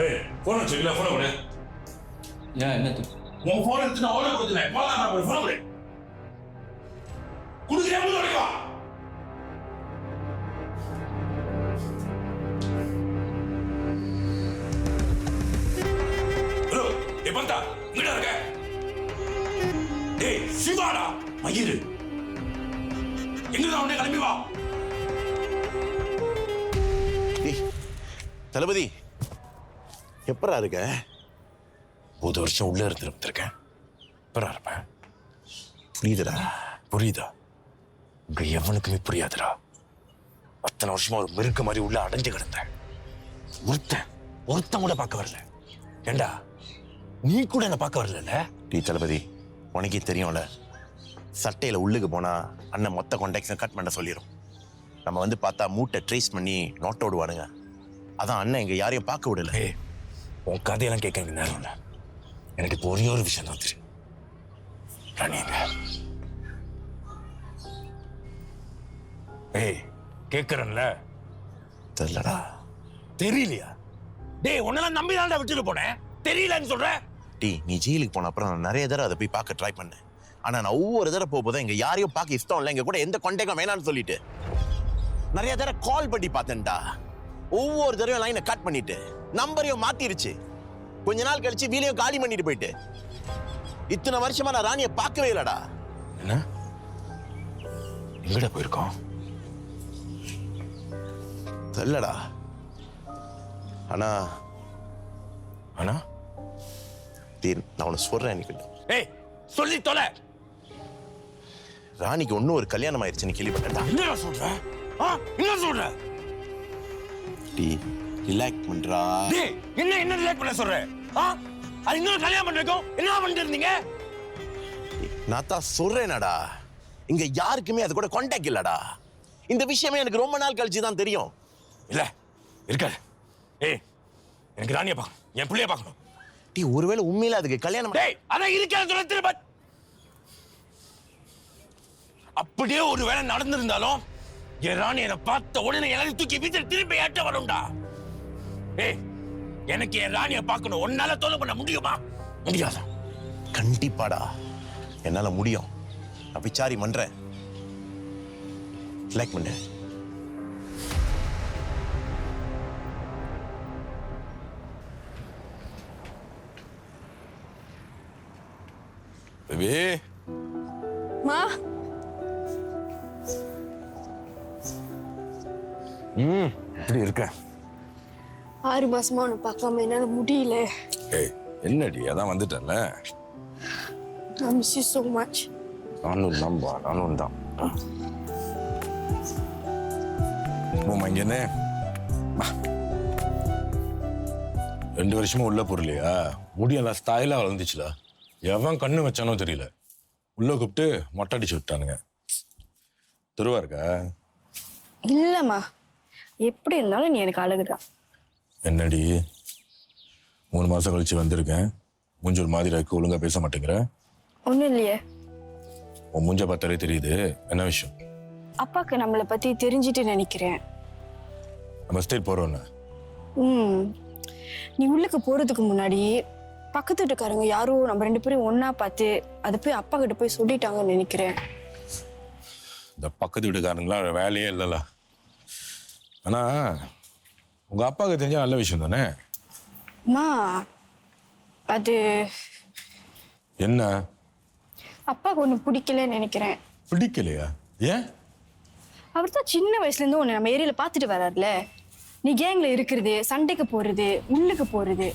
ஏய் phone வச்சுக்கல போன் கொடு. ஏன் என்னது? உன் போன் எடுத்து நான் ஆர்டர் கொடுத்தேன். போன் கொடு. குடுக்குறேன் வா. ஹலோ ஏய் பந்தா இங்கடா இருக்க? ஏய் சிவாடா மயிரு. எங்கடா உடனே கிளம்பி வா. தளபதி எப்பரா இருக்க? 1 வருஷம் உள்ள இருந்திருக்கேன். எப்பரா இருப்பேன்? புரியுதுடா? புரியுதா? உங்க எவனுக்குமே புரியாதுடா. அத்தனை வருஷமா ஒரு மிருக்க மாதிரி உள்ள அடைஞ்சு கிடந்தேன். ஒருத்தன் கூட பார்க்க வரல. ஏண்டா நீ கூட என்ன பார்க்க வரல? டீ தளபதி உனக்கே தெரியும்ல, சட்டையில உள்ளுக்கு போனா அண்ணன் மொத்த கான்டாக்ட்ஸை கட் பண்ண சொல்லிடும். நம்ம வந்து பார்த்தா மூட்டை ட்ரேஸ் பண்ணி நோட் ஓடுவானுங்க. அதான் அண்ணன் இங்க யாரையும் பார்க்க விடல. உன் கதையெல்லாம் கேட்க எனக்கு நேரம் இல்லை. எனக்கு இப்போ ஒரே ஒரு விஷயம் தான் தெரியும். ராணிங்க ஏய் கேட்கறேன்ல. தெரியலடா. தெரியலையா? டேய் உன்னெல்லாம் நம்பி தான்டா விட்டுட்டு போனேன். தெரியலன்னு சொல்ற? டீ நீ ஜெயிலுக்கு போன அப்புறம் நான் நிறைய தடவை அதை போய் பார்க்க ட்ரை பண்ணேன். ஆனா நான் ஒவ்வொரு தடவை போகும்போது இங்க யாரையும் பார்க்க இஷ்டம் இல்லை, எங்க கூட எந்த கான்டாக்டும் வேணாம்னு சொல்லிட்டு நிறைய தடவை கால் பண்ணி பார்த்தேன்டா. ஒவ்வொரு தடவையும் லைனை கட் பண்ணிட்டு நம்பரையும் மாத்திருச்சு. கொஞ்ச நாள் கழிச்சு வீலையும் காலி பண்ணிட்டு போயிட்டு இத்தனை வருஷமா நான் ராணியை பார்க்கவே இல்லடா. என்ன எங்கடா போயிருக்கோம்? தெரியலடா. ஆனா ஆனா நான் உனக்கு சொல்றேன். ஏய் சொல்லி தொலை. ராணிக்கு ஒன்னும் ஒரு கல்யாணம் ஆயிடுச்சுன்னு கேள்விப்பட்டேன்டா. என்ன சொல்ற? என்ன சொல்ற? டீ ரிலாக்ஸ் பண்றா. டேய் என்ன ரிலாக்ஸ் பண்ண சொல்ற? அது இன்னொரு கல்யாணம் பண்றதுக்கும் என்ன பண்ணிட்டு இருந்தீங்க? நான் தான் சொல்றேனடா, இங்க யாருக்குமே அது கூட கான்டாக்ட் இல்லடா. இந்த விஷயமே எனக்கு ரொம்ப நாள் கழிச்சு தான் தெரியும். இல்ல இருக்காது. ஏய் எனக்கு ராணியை பார்க்கணும், என் பிள்ளைய பார்க்கணும். டீ ஒருவேளை உண்மையில அதுக்கு கல்யாணம். டேய் அதான் இருக்காது சொல்ல திரும்ப. அப்படியே ஒரு வேளை நடந்திருந்தாலும் என் ராணி என்னை பார்த்த உடனே எல்லாரும் தூக்கி வீட்டில் திருப்பி ஏற்ற வரும்டா. ஏய் எனக்கு என் ராணியை பார்க்கணும். உன்னால தொலை பண்ண முடியுமா? முடியாதா? கண்டிப்பாடா என்னால முடியும். நான் விசாரி பண்றேன். லைக் பண்ணு. பேபி மா எப்படி இருக்க? 6 மாசமா உன்னை பார்க்காம என்னால முடியல. ஏய் என்னடி அதான் வந்துட்டேன்ல. I miss you so much. நானும் தான். போமா இங்கன்னு 2 வருஷமா உள்ள போறலையா? முடியெல்லாம் ஸ்டைலா வளர்ந்துச்சுல. எவன் கண்ணு வச்சானோ தெரியல. உள்ள கூப்பிட்டு மொட்டை அடிச்சு விட்டானுங்க. துருவா இருக்கா? இல்லம்மா, எப்படி இருந்தாலும் நீ எனக்கு அழகுதான். என்னடி 3 மாசம் கழிச்சு வந்திருக்கேன், மூஞ்சு ஒரு மாதிரி இருக்கு, ஒழுங்கா பேச மாட்டேங்கிற? ஒண்ணும் இல்லையே. உன் மூஞ்ச பார்த்தாலே தெரியுது. என்ன விஷயம்? அப்பாக்கு நம்மளை பத்தி தெரிஞ்சிட்டு நினைக்கிறேன். நம்ம ஸ்டேட் போறோம்னா நீ உள்ளுக்கு போறதுக்கு முன்னாடி பக்கத்து வீட்டுக்காரங்க யாரும் நம்ம 2 பேரும் ஒன்னா பார்த்து அதை போய் அப்பா கிட்ட போய் சொல்லிட்டாங்கன்னு நினைக்கிறேன். இந்த பக்கத்து வீட்டுக்காரங்களாம் வேலையே இல்லைல்ல. ஆனா உங்க அப்பாவுக்கு தெரிஞ்ச நல்ல விஷயம் தானே? அம்மா அது என்ன? அப்பாவுக்கு ஒண்ணு பிடிக்கலன்னு நினைக்கிறேன். பிடிக்கலையா? ஏன்? அவர் தான் சின்ன வயசுல இருந்து உன்னை நம்ம ஏரியால பார்த்துட்டு வர்றாருல. நீ கேங்ல இருக்கிறது, சண்டைக்கு போறது, உள்ளுக்கு போறது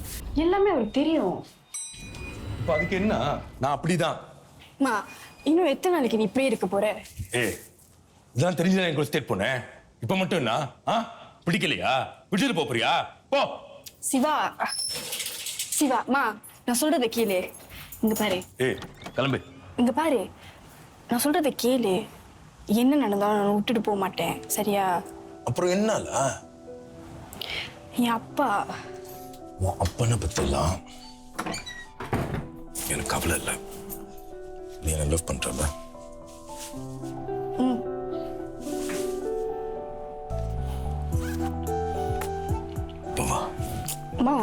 எல்லாமே அவருக்கு தெரியும். இப்ப அதுக்கு என்ன? நான் அப்படிதான். அம்மா இன்னும் எத்தனை நாளைக்கு நீ இப்படியே இருக்க போற? ஏய் இதெல்லாம் தெரிஞ்சுதான் என் கூட ஸ்டேட் போனேன். இப்ப மட்டும் என்ன? பிடிக்கலையா? விட்டுட்டு போறியா? போ. சிவா சிவா மா நான் சொல்றதை கேளு. இங்க பாரு. ஏய் கிளம்பு. இங்க பாரு, நான் சொல்றதை கேளு. என்ன நடந்தாலும் நான் விட்டுட்டு போக மாட்டேன், சரியா? அப்புறம் என்னால? என் அப்பா. உன் அப்பனை பத்தெல்லாம் எனக்கு கவலை இல்லை. நீ என்ன லவ் பண்றல? அம்மா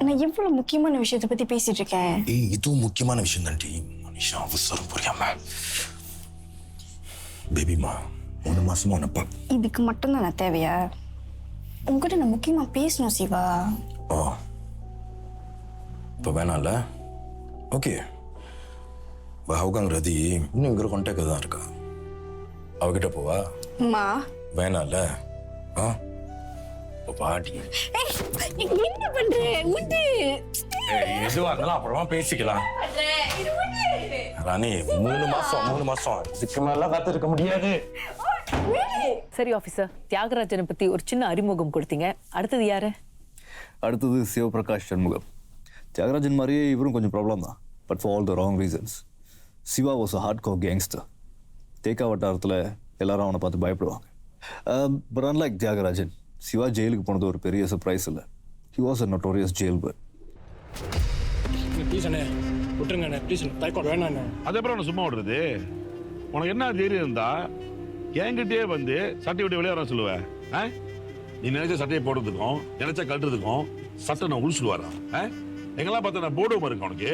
நான் எவ்வளவு முக்கியமான விஷயத்தை பத்தி பேசிட்டு இருக்கேன். ஏய் இதுவும் முக்கியமான விஷயம் தான்டி. மனுஷன் அவசரம் புரியாம. பேபிமா 3 மாசமா உனப்பா. இதுக்கு மட்டும்தான் நான் தேவையா? உங்ககிட்ட நான் முக்கியமா பேசணும் சிவா. ஓ இப்போ வேணாம்ல? ஓகே. ஹவுகாங்கிறது இன்னும் இங்கிற கான்டாக்ட் தான் இருக்கா. அவகிட்ட போவா? அம்மா வேணாம்ல? ஆ பாட்டி என்ன பண்ற? உண்டு எதுவா இருந்தாலும் அப்புறமா பேசிக்கலாம். ராணி 3 மாசம் இதுக்கு மேல காத்திருக்க முடியாது. சரி ஆஃபீஸர், தியாகராஜனை பத்தி ஒரு சின்ன அறிமுகம் கொடுத்தீங்க. அடுத்தது யாரு? அடுத்தது சிவபிரகாஷ் சண்முகம். தியாகராஜன் மாதிரியே இவரும் கொஞ்சம் ப்ராப்ளம் தான், but for all the wrong reasons. Shiva was a hard core gangster. Tekka வட்டாரத்தில் எல்லாரும் அவனை பார்த்து பயப்படுவாங்க. பட் அன்லைக் தியாகராஜன், சிவா ஜெயிலுக்கு போனது ஒரு பெரிய சர்ப்ரைஸ் இல்லை. He was a notorious jailbird. Please அண்ணே விட்டுருங்க அண்ணே, ப்ளீஸ் டைக்காட் வேணாம் அண்ணே. அதே அப்புறம் நான் சும்மா விடுறது. உனக்கு என்ன தைரியம் இருந்தா என்கிட்டே வந்து சட்டை விட்டு விளையாட சொல்லுவேன். நீ நினைச்ச சட்டையை போடுறதுக்கும் நினைச்ச கட்டுறதுக்கும் சட்டை நான் உழிச்சுடுவாரா? எங்கெல்லாம் பார்த்தா நான் போடுவோம் இருக்கு உனக்கு.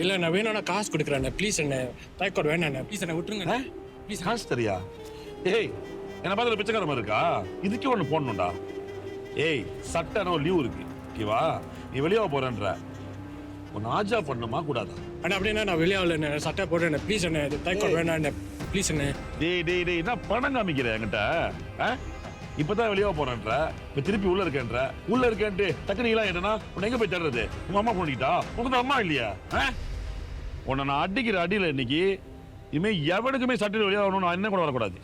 இல்லை நான் வேணும்னா காசு கொடுக்குறேன் ப்ளீஸ் அண்ணே. டைக்காட் வேணாம் அண்ணே, ப்ளீஸ் அண்ணே விட்டுருங்க. ப்ளீஸ் காசு தெரியா? ஏய் என்ன பார்த்து பிச்சைக்கார மாதிரி இருக்கா? இதுக்கே ஒன்று போடணும்டா. ஏய் சட்டை லீவ் இருக்கு ஓகேவா? நீ வெளியாக போறேன்ற ஒன்று ஆஜா பண்ணுமா கூடாதா? அண்ணா அப்படின்னா நான் வெளியாகல சட்டை போடுறேன் ப்ளீஸ் அண்ணே. டைக்காட் வேணாம் அண்ணே, ப்ளீஸ் அண்ணே. டேய் என்ன பணம் காமிக்கிற என்கிட்ட? இப்பதான் வெளியாக போறேன்ற, இப்ப திருப்பி உள்ள இருக்கேன்ட்டு டக்குனீங்களா என்னன்னா உன்னை எங்க போய் தேடுறது? உங்க அம்மா பண்ணிக்கிட்டா? உங்க அம்மா இல்லையா? உன்னை நான் அடிக்கிற அடியில் இன்னைக்கு இனிமே எவனுக்குமே சட்டையில் வெளியாகணும் நான் என்ன கூட வரக்கூடாது.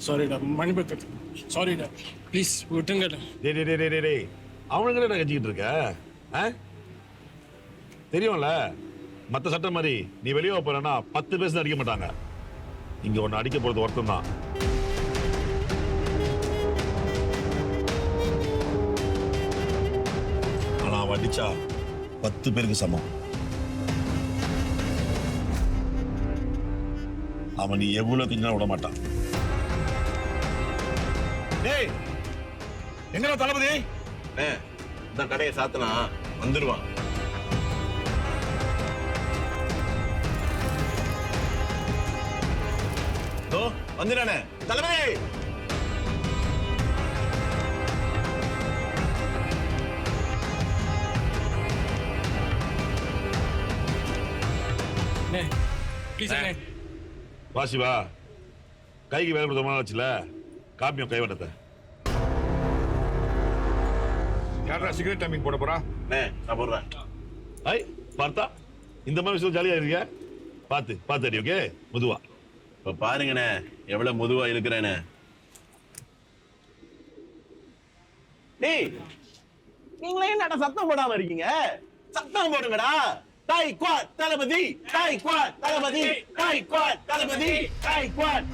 சாரிடா, மன்னிப்பு. சாரிடா, ப்ளீஸ் விட்டுங்க. டேய் அவனுங்களே நான் கட்சிக்கிட்டு இருக்க தெரியும்ல. மற்ற சட்டம் மாதிரி நீ வெளியே போறேன்னா 10 பேர் அடிக்க மாட்டாங்க. இங்க ஒன்னு அடிக்க போறது ஒருத்தம் தான். ஆனா அவன் அடிச்சா 10 பேருக்கு சமம். அவன் நீ எவ்வளவு திங்கினா விட மாட்டான். டேய் எங்கடா தளபதி? இந்த கடையை சாத்தனா வந்துருவான். வந்துடானே தளபதி. வா சிவா, கைக்கு வேலை கொடுத்த வச்சுல காப்பியம் கைவட்டத்தை. யாரா சிகரெட் டைமிங் போட போறா? நான் போடுறேன். ஐ பார்த்தா இந்த மாதிரி விஷயம் ஜாலியா இருக்க. பார்த்து அடி. ஓகே முதுவா. இப்ப பாருங்கண்ணே எவ்வளவு முதுவா இருக்கிறேன்னு. டேய் நீங்களே என்னடா சத்தம் போடாம இருக்கீங்க? சத்தம் போடுங்கடா. டைக்வாட் தளபதி, டைக்வாட் தளபதி, டைக்வாட் தளபதி, டைக்வாட்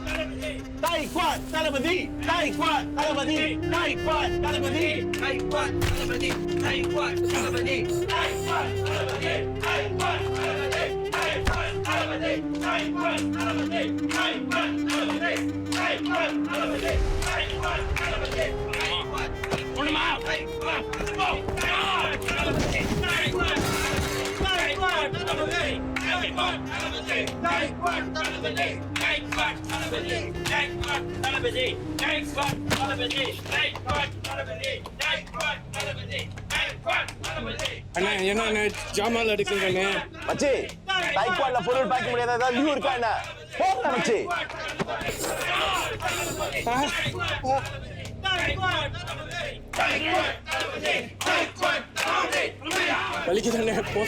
டைக்வாட் தளபதி, டைக்வாட் தளபதி, டைக்வாட் தளபதி, டைக்வாட் தளபதி, டைக்வாட் தளபதி, டைக்வாட் தளபதி, டைக்வாட் தளபதி, டைக்வாட் தளபதி, டைக்வாட் தளபதி, டைக்வாட் தளபதி, டைக்வாட் தளபதி, டைக்வாட் தளபதி, டைக்வாட் ஒண்ணுமா டைக்வாட் தளபதி, டைக்வாட் அண்ணா என்ன ஜாமான் எடுக்குங்க மச்சி. டைக்வாட்ல பொருள் பாக்க முடியாத ஏதாவது லீவ் இருக்கா என்ன? போங்க மச்சி. வலிக்குதானே போ.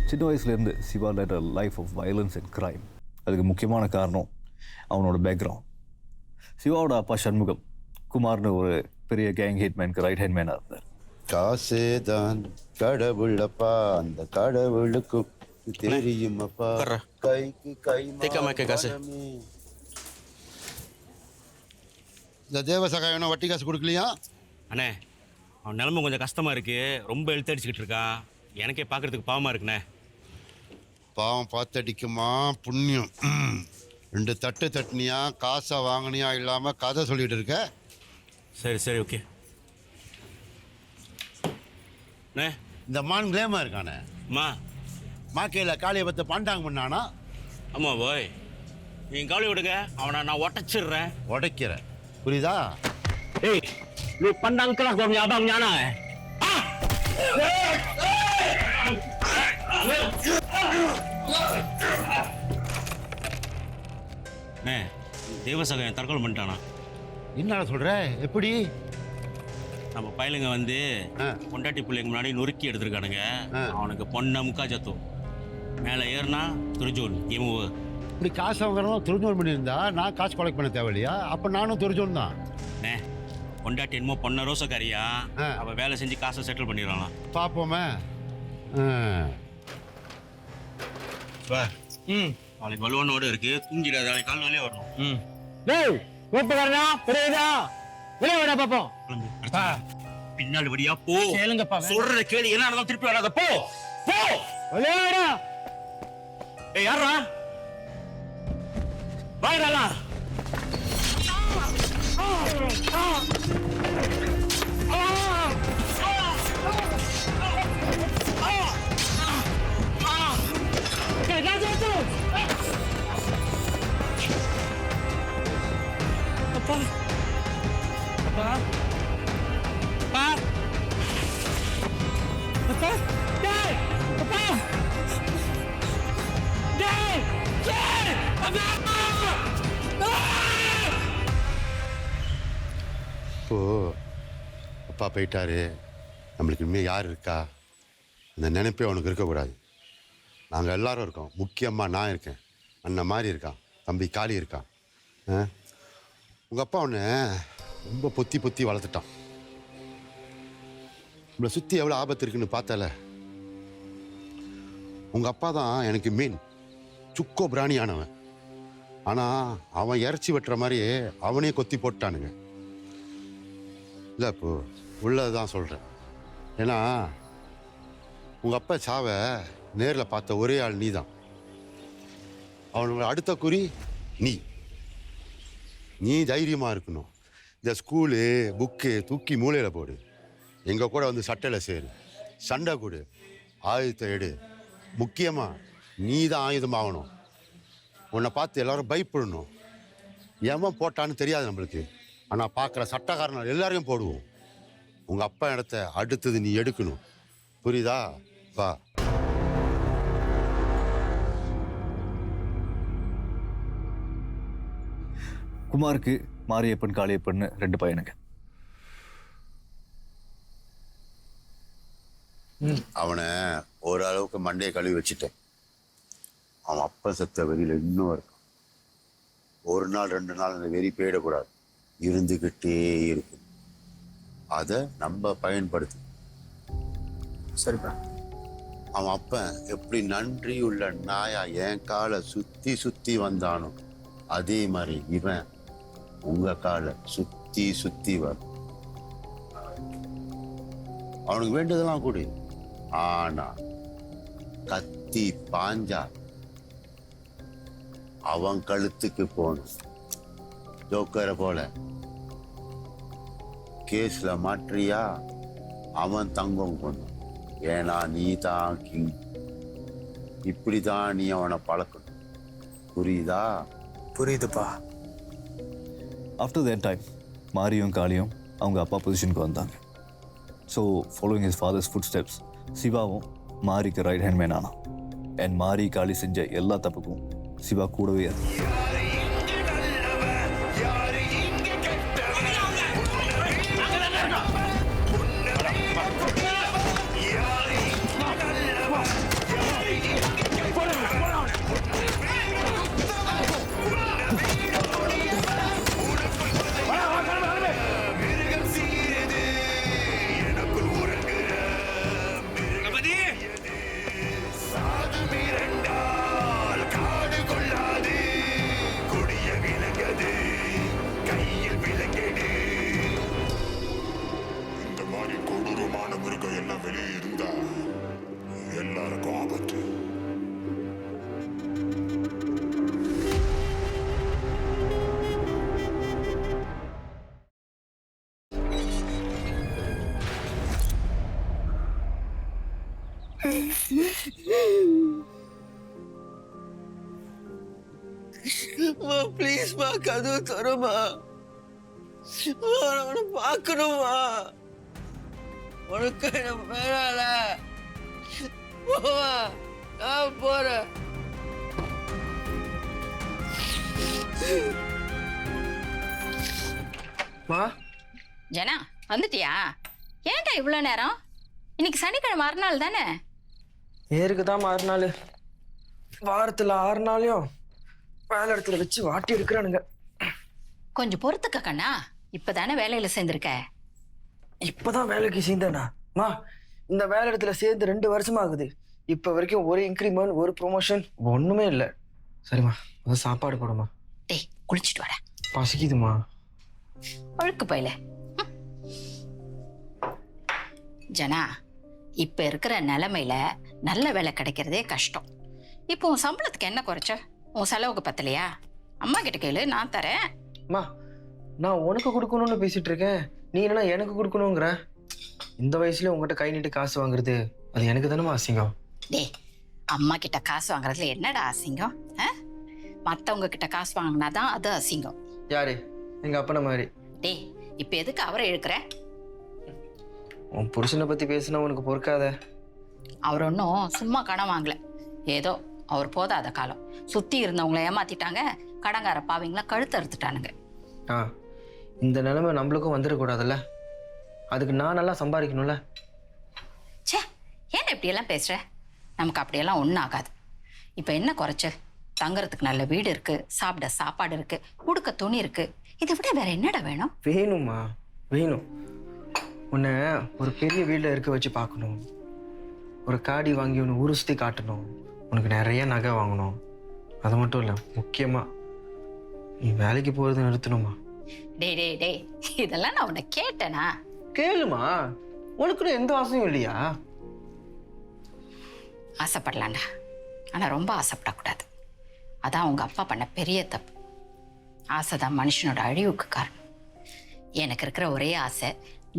சின்ன வயசுலேருந்து Siva led a life of violence and crime. அதுக்கு முக்கியமான காரணம் அவனோட பேக்ரவுண்ட். சிவாவோட அப்பா சண்முகம் குமார்னு ஒரு பெரிய கேங் ஹிட்மேனுக்கு ரைட் ஹேண்ட் மேனாக இருந்தார். காசே தான் கடவுளப்பா, அந்த கடவுளுக்கு தெரியுமப்பா, கைக்கு கை காசு. இந்த தேவசகாயம் வட்டி காசு கொடுக்கலையா? அண்ணே அவன் நிலைமை கொஞ்சம் கஷ்டமா இருக்கு, ரொம்ப இழுத்தடிச்சுக்கிட்டு இருக்கான். எனக்கே பார்க்கறதுக்கு பாவமா இருக்குண்ணே. பாவம் பார்த்தடிக்குமா புண்ணியம். 2 தட்டு தட்டினியா, காசை வாங்கினியா இல்லாமல் கதை சொல்லிட்டு இருக்க. சரி சரி ஓகே. இந்த மான் கிளேமா இருக்கானே மாக்கையில் காளியை பற்றி பாண்டாங்க பண்ணானா? ஆமாம் போய், நீ கவலை விடுங்க, அவனை நான் உடைச்சிடுறேன். உடைக்கிறேன் புரியுதா? ஏய் நீ பண்டாங்கலாம் கொஞ்சம் abang ஞானா தேவசகாயம் தற்கொலை பண்ணிட்டானா? என்ன சொல்ற? எப்படி? நம்ம பையலுங்க வந்து பொண்டாட்டி பிள்ளைங்க முன்னாடி நொறுக்கி எடுத்திருக்கானுங்க. அவனுக்கு பொண்ணை முக்கா சத்தும் மேலே ஏறினா துரிஜோன் இவங்க இப்படி காசு வாங்குறதும் துரிஜோன் பண்ணியிருந்தா நான் காசு கலெக்ட் பண்ண தேவையில்லையா? அப்போ நானும் துரிஜோன் தான். பொண்டாட்டி என்னமோ பொண்ணை ரோசக்காரியா, அவள் வேலை செஞ்சு காசை செட்டில் பண்ணிடலாம். பார்ப்போமே. நாளைக்கு வலுவானோடு இருக்கு, தூங்கிடாது, நாளைக்கு கால் வழியே வரணும். பின்னாடி வழியா போ. சொல்ற கேள்வி என்ன நடந்தாலும் திருப்பி வராத. போ போ. ஏய் யாரா வாயிரா? அப்பா அப்பா அப்பா அப்பா டேய் அப்பா டேய் டேய் அப்பா. இப்போ அப்பா போயிட்டாரு, நம்மளுக்கு இனிமேல் யார் இருக்கா? அந்த நினைப்பே அவனுக்கு இருக்கக்கூடாது. நாங்கள் எல்லாரும் இருக்கோம். முக்கியமாக நான் இருக்கேன், அண்ணன் மாதிரி இருக்கான், தம்பி காளி இருக்கான். உங்கள் அப்பா அவனை ரொம்ப பொத்தி பொத்தி வளர்த்துட்டான். நம்மளை சுற்றி எவ்வளோ ஆபத்து இருக்குன்னு பார்த்தல. உங்கள் அப்பா தான் எனக்கு மெயின் சுக்கோ பிராணியானவன். ஆனால் அவன் இறைச்சி வெட்டுற மாதிரி அவனே கொத்தி போட்டானுங்க. இல்லை இப்போ உள்ளதான் சொல்கிறேன். ஏன்னா உங்கள் அப்பா சாவை நேரில் பார்த்த ஒரே ஆள் நீ தான். அவனோட அடுத்த குறி நீ தைரியமாக இருக்கணும். இந்த ஸ்கூலு புக்கு தூக்கி மூலையில் போடு, எங்கள் கூட வந்து சட்டையில் சேரு, சண்டை கொடு, ஆயுதத்தை எடு. முக்கியமாக நீ தான் ஆயுதமாகணும். உன்னை பார்த்து எல்லாரும் பயப்படணும். எவன் போட்டான்னு தெரியாது நம்மளுக்கு, ஆனால் பார்க்குற சட்டக்காரன் எல்லாரையும் போடுவோம். உங்கள் அப்பா இடத்த அடுத்தது நீ எடுக்கணும். புரியுதா? வா. குமாருக்கு மாரியப்பன் காளியப்பன் 2 பையனுங்க. அவனை ஓரளவுக்கு மண்டையை கழுவி வச்சுட்டேன். அவன் அப்பா செத்த வெறியில் இன்னும் இருக்கான். ஒரு நாள் 2 நாள் அந்த வெறி போயிடக்கூடாது, இருந்துக்கிட்டே இருக்கும். அதை நம்ம பயன்படுத்து. சரிப்பா. அவன் அப்பன் எப்படி நன்றி உள்ள நாயா என் காலை சுத்தி சுத்தி வந்தானோ அதே மாதிரி இவன் உங்க காலை சுத்தி சுத்தி வரும். அவனுக்கு வேண்டியதெல்லாம் கூடி, ஆனா கத்தி பாஞ்சா அவன் கழுத்துக்கு போகணும். ஜோக்கரை போல கேஸ்ல மாற்றியா அவன் தங்கம் கொண்டு. ஏன்னா நீ தான் கிங். இப்படிதான் நீ அவனை பழக்கணும். புரியுதா? புரியுதுப்பா. ஆஃப்டர் that டைம் மாரியும் காளியும் அவங்க அப்பா பொசிஷனுக்கு வந்தாங்க. So following his father's footsteps, சிவாவும் மாரிக்கு ரைட் ஹேண்ட் மேன் ஆனான். அண்ட் மாரி காளி செஞ்ச எல்லா தப்புக்கும் சிவா கூடவே இருந்தான். ப்ளீஸ்மா கதவு தருமா. அவனை பார்க்கணுமா. உனக்கு என்ன வேணால. போவா, நான் போறேன். ஜனா வந்துட்டியா? ஏன்டா இவ்வளோ நேரம்? இன்னைக்கு சனிக்கிழமை மறுநாள் தானே? ஏருக்கு தான் மறுநாள். வாரத்தில் 6 நாளையும் வேலை இடத்துல வச்சு வாட்டி எடுக்கிறானுங்க. கொஞ்சம் பொறுத்துக்க கண்ணா, இப்பதானே வேலையில சேர்ந்திருக்க. இப்பதான் வேலைக்கு சேர்ந்தேனா? இந்த வேலை இடத்துல சேர்ந்து 2 வருஷமா ஆகுது. இப்ப வரைக்கும் ஒரு இன்க்ரிமெண்ட், ஒரு ப்ரொமோஷன் ஒண்ணுமே இல்லை. சரிம்மா, அதான் சாப்பாடு போடுமா. டேய், குளிச்சுட்டு வர. பசிக்குதுமா. ஒழுக்கு போயில. ஜனா, இப்ப இருக்கிற நிலைமையில நல்ல வேலை கிடைக்கிறதே கஷ்டம். இப்போ உன் சம்பளத்துக்கு என்ன குறைச்ச? உன் செலவுக்கு பத்தலையா? அம்மா கிட்ட கேளு, நான் தரேன். அம்மா, நான் உனக்கு கொடுக்கணும்னு பேசிட்டு இருக்கேன், நீ என்ன எனக்கு கொடுக்கணுங்கிற? இந்த வயசுல உங்ககிட்ட கை நீட்டு காசு வாங்குறது அது எனக்கு தானே அசிங்கம். டேய், அம்மா கிட்ட காசு வாங்குறதுல என்னடா அசிங்கம்? மத்தவங்க கிட்ட காசு வாங்கினாதான் அது அசிங்கம். யாரு? எங்க அப்பன மாதிரி. டேய், இப்ப எதுக்கு அவரை இழுக்கிற? உன் புருஷனை பத்தி பேசினா உனக்கு பொறுக்காத. அவர் ஒன்றும் சும்மா கடன் வாங்கல. ஏதோ அவர் போதாத காலம். சுத்தி இருந்தவங்கள ஏமாத்திட்டாங்க, கடங்கார பாவிங்கள கழுத்து அறுத்துட்டானுங்க. இந்த நிலைமை நம்மளுக்கும் வந்துடக்கூடாதுல்ல. அதுக்கு நான் நல்லா சம்பாதிக்கணும்ல. சே, ஏன் இப்படியெல்லாம் பேசுற? நமக்கு அப்படியெல்லாம் ஒன்றும் ஆகாது. இப்போ என்ன குறைச்சு? தங்குறதுக்கு நல்ல வீடு இருக்கு, சாப்பிட சாப்பாடு இருக்கு, உடுக்க துணி இருக்கு. இதை விட வேற என்னடா வேணும்? வேணுமா? வேணும். உன்னை ஒரு பெரிய வீட்டில் இருக்க வச்சு பார்க்கணும். ஒரு காடி வாங்கி ஒன்று ஊரு சுற்றி காட்டணும். உனக்கு நிறைய நகை வாங்கணும். அது மட்டும் இல்லை, முக்கியமாக நீ வேலைக்கு போகிறது நிறுத்தணுமா. டேய் டேய் டேய், இதெல்லாம் நான் உன்னை கேட்டேனா? கேளுமா, உனக்கு எந்த ஆசையும் இல்லையா? ஆசைப்படலாண்டா, ஆனால் ரொம்ப ஆசைப்படக்கூடாது. அதான் உங்க அப்பா பண்ண பெரிய தப்பு. ஆசைதான் மனுஷனோட அழிவுக்கு காரணம். எனக்கு இருக்கிற ஒரே ஆசை,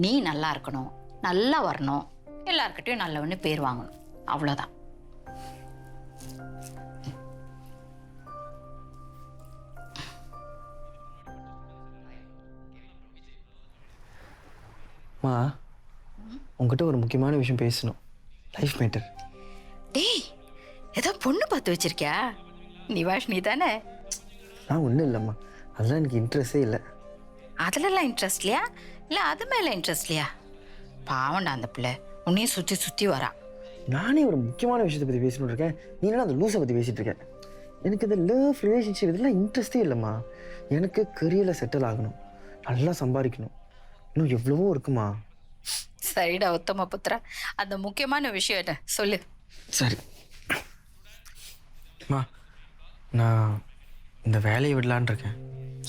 நீ நல்லா இருக்கணும், நல்லா வரணும், எல்லார்கிட்டையும் நல்லவன்னு பேர் வாங்கணும், அவ்வளோதான். மா, உங்ககிட்ட ஒரு முக்கியமான விஷயம் பேசணும். Life matter. டேய், ஏதோ பொண்ணு பார்த்து வச்சிருக்கியா? நிவாஷினி தானே? நான் ஒன்றும் இல்லைம்மா, அதெல்லாம் எனக்கு இன்ட்ரெஸ்டே இல்லை. அதுலலாம் இன்ட்ரெஸ்ட் இல்லையா? இல்லை அது மேலே இன்ட்ரெஸ்ட் இல்லையா? பாவண்டா அந்த பிள்ளை, உன்னையும் சுற்றி சுற்றி வரா. நானே ஒரு முக்கியமான விஷயத்தை பற்றி பேசணும்னு இருக்கேன், நீ என்ன அந்த லூஸை பற்றி பேசிகிட்டு இருக்கேன். எனக்கு இந்த லவ் ரிலேஷன்ஷிப் இதெல்லாம் இன்ட்ரெஸ்டே இல்லைம்மா. எனக்கு கரியரில் செட்டில் ஆகணும், நல்லா சம்பாதிக்கணும், இன்னும் எவ்வளவோ இருக்குமா. சரிடா உத்தம புத்திரா, அந்த முக்கியமான விஷயம் என்ன சொல்லு. சரி மா, நான் இந்த வேலையை விடலான் இருக்கேன்.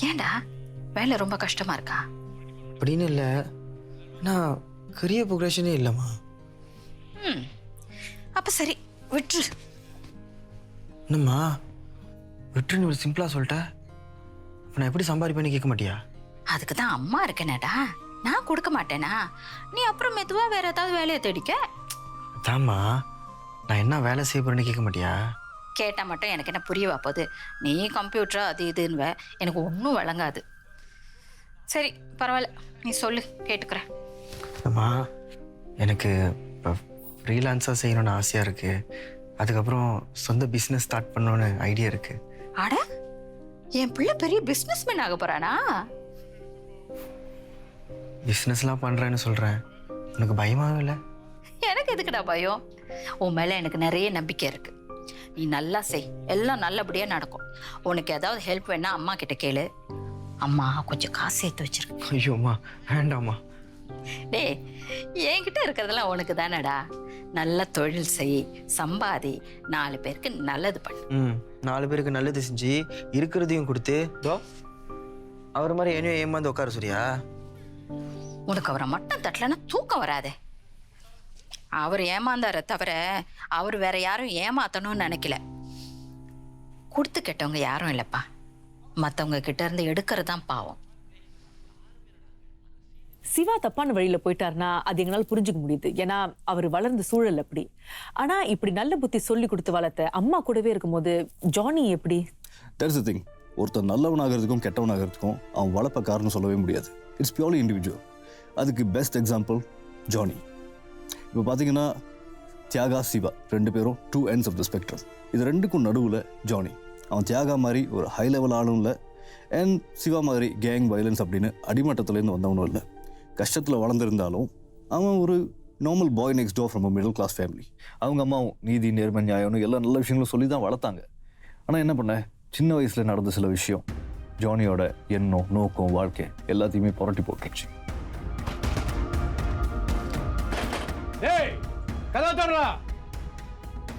ஏண்டா, வேலை ரொம்ப கஷ்டமா இருக்கா? அப்படின்னு இல்லை, நான் கரியர் ப்ரோக்ரஷனே இல்லைம்மா. அப்ப சரி, விட்டுரு. என்னம்மா விட்டுருன்னு ஒரு சிம்பிளா சொல்லிட்டேன். நான் எப்படி சம்பாதிப்பேன்னு கேட்க மாட்டியா? அதுக்கு தான் அம்மா இருக்கேனடா, நான் கொடுக்க மாட்டேனா? நீ அப்புறம் மெதுவா வேற ஏதாவது வேலையை தேடிக்க. அதாம்மா, நான் என்ன வேலை செய்ய போறேன்னு கேட்க மாட்டியா? கேட்டா மட்டும் எனக்கு என்ன புரியவா போகுது? நீ கம்ப்யூட்டர் அது இதுன்னு எனக்கு ஒன்றும் விளங்காது. சரி பரவாயில்ல, நீ சொல்லு, கேட்டுக்கிறேன். அம்மா, எனக்கு இப்போ ஃப்ரீலான்ஸாக செய்யணும்னு ஆசையாக இருக்குது. அதுக்கப்புறம் சொந்த பிஸ்னஸ் ஸ்டார்ட் பண்ணணும்னு ஐடியா இருக்குது. அட, என் பிள்ளை பெரிய பிஸ்னஸ்மேன் ஆக போறானா? பிஸ்னஸ்லாம் பண்ணுறேன்னு சொல்கிறேன், உனக்கு பயமாகவே இல்லை? எனக்கு எதுக்குடா பயம்? உன் மேலே எனக்கு நிறைய நம்பிக்கை இருக்கு. நீ நல்லா செய், எல்லாம் நல்லபடியாக நடக்கும். உனக்கு ஏதாவது ஹெல்ப் வேணா அம்மா கிட்ட கேளு. அம்மா கொஞ்சம் காசு சேர்த்து வச்சிருக்கு. ஐயோம்மா வேண்டாம்மா. டேய், என்கிட்ட இருக்கிறதெல்லாம் உனக்கு தானடா. நல்ல தொழில் செய், சம்பாதி, 4 பேருக்கு நல்லது பண்ணு. 4 பேருக்கு நல்லது செஞ்சு இருக்கிறதையும் கொடுத்து அவர் மாதிரி என்னையும் ஏமாந்து உட்கார சரியா? உனக்கு அவரை மட்டும் தட்டலன்னா தூக்கம் வராதே. அவர் ஏமாந்தார தவிர அவர் வேற யாரும் ஏமாத்தணும்னு நினைக்கல. கொடுத்து கெட்டவங்க யாரும் இல்லப்பா, மற்றவங்க கிட்ட இருந்து எடுக்கிறது தான் பாவம். சிவா தப்பான வழியில போயிட்டாருன்னா அது எங்களால் புரிஞ்சுக்க முடியுது, ஏன்னா அவர் வளர்ந்த சூழல் அப்படி. ஆனா இப்படி நல்ல புத்தி சொல்லி கொடுத்து வளர்த்த அம்மா கூடவே இருக்கும்போது ஜானி எப்படி? That's the thing. ஒருத்தர் நல்லவனாகிறதுக்கும் கெட்டவனாகிறதுக்கும் அவன் வளர்ப்ப காரணம் சொல்லவே முடியாது. It's purely individual. அதுக்கு பெஸ்ட் எக்ஸாம்பிள் ஜானி. இப்போ பார்த்தீங்கன்னா தியாகா, சிவா 2 பேரும் 2 ends ஆஃப் த ஸ்பெக்ட்ரம். இது 2க்கும் நடுவில் ஜானி. அவன் தியாகா மாதிரி ஒரு ஹை லெவல் ஆளும் இல்லை, அண்ட் சிவா மாதிரி கேங் வயலன்ஸ் அப்படின்னு அடிமட்டத்துலேருந்து வந்தவனும் இல்லை. கஷ்டத்தில் வளர்ந்துருந்தாலும் அவன் ஒரு normal boy next door from a middle class family. அவங்க அம்மாவும் நீதி, நேர்மை, நியாயம்னு எல்லா நல்ல விஷயங்களும் சொல்லி தான் வளர்த்தாங்க. ஆனால் என்ன பண்ண, சின்ன வயசில் நடந்த சில விஷயம் ஜானியோட எண்ணம், நோக்கம், வாழ்க்கை எல்லாத்தையுமே புரட்டி போட்டுருச்சு. டேய் கதா தர்றா.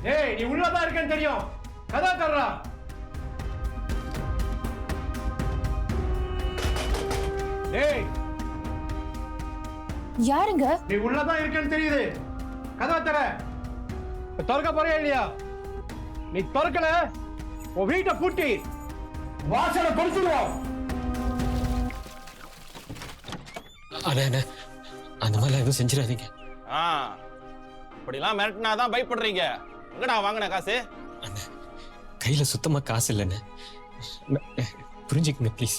டேய் நீ உள்ளதான் இருக்கேன்னு தெரியும், கதா தர்றா. டேய் யாருங்க? நீ உள்ளதான் இருக்கேன்னு தெரியுது, கதா தர. திறக்க போறியா இல்லையா? நீ திறக்கல உன் வீட்டை பூட்டி வாசலை கொடுத்துடுவோம். அண்ணே அந்த மாதிரிலாம் எதுவும் செஞ்சிடாதீங்க. அப்படிலாம் மிரட்டினாதான் பயப்படுறீங்க. எங்கடா வாங்கின காசு? கையில சுத்தமா காசு இல்லைன்னு புரிஞ்சுக்குங்க ப்ளீஸ்.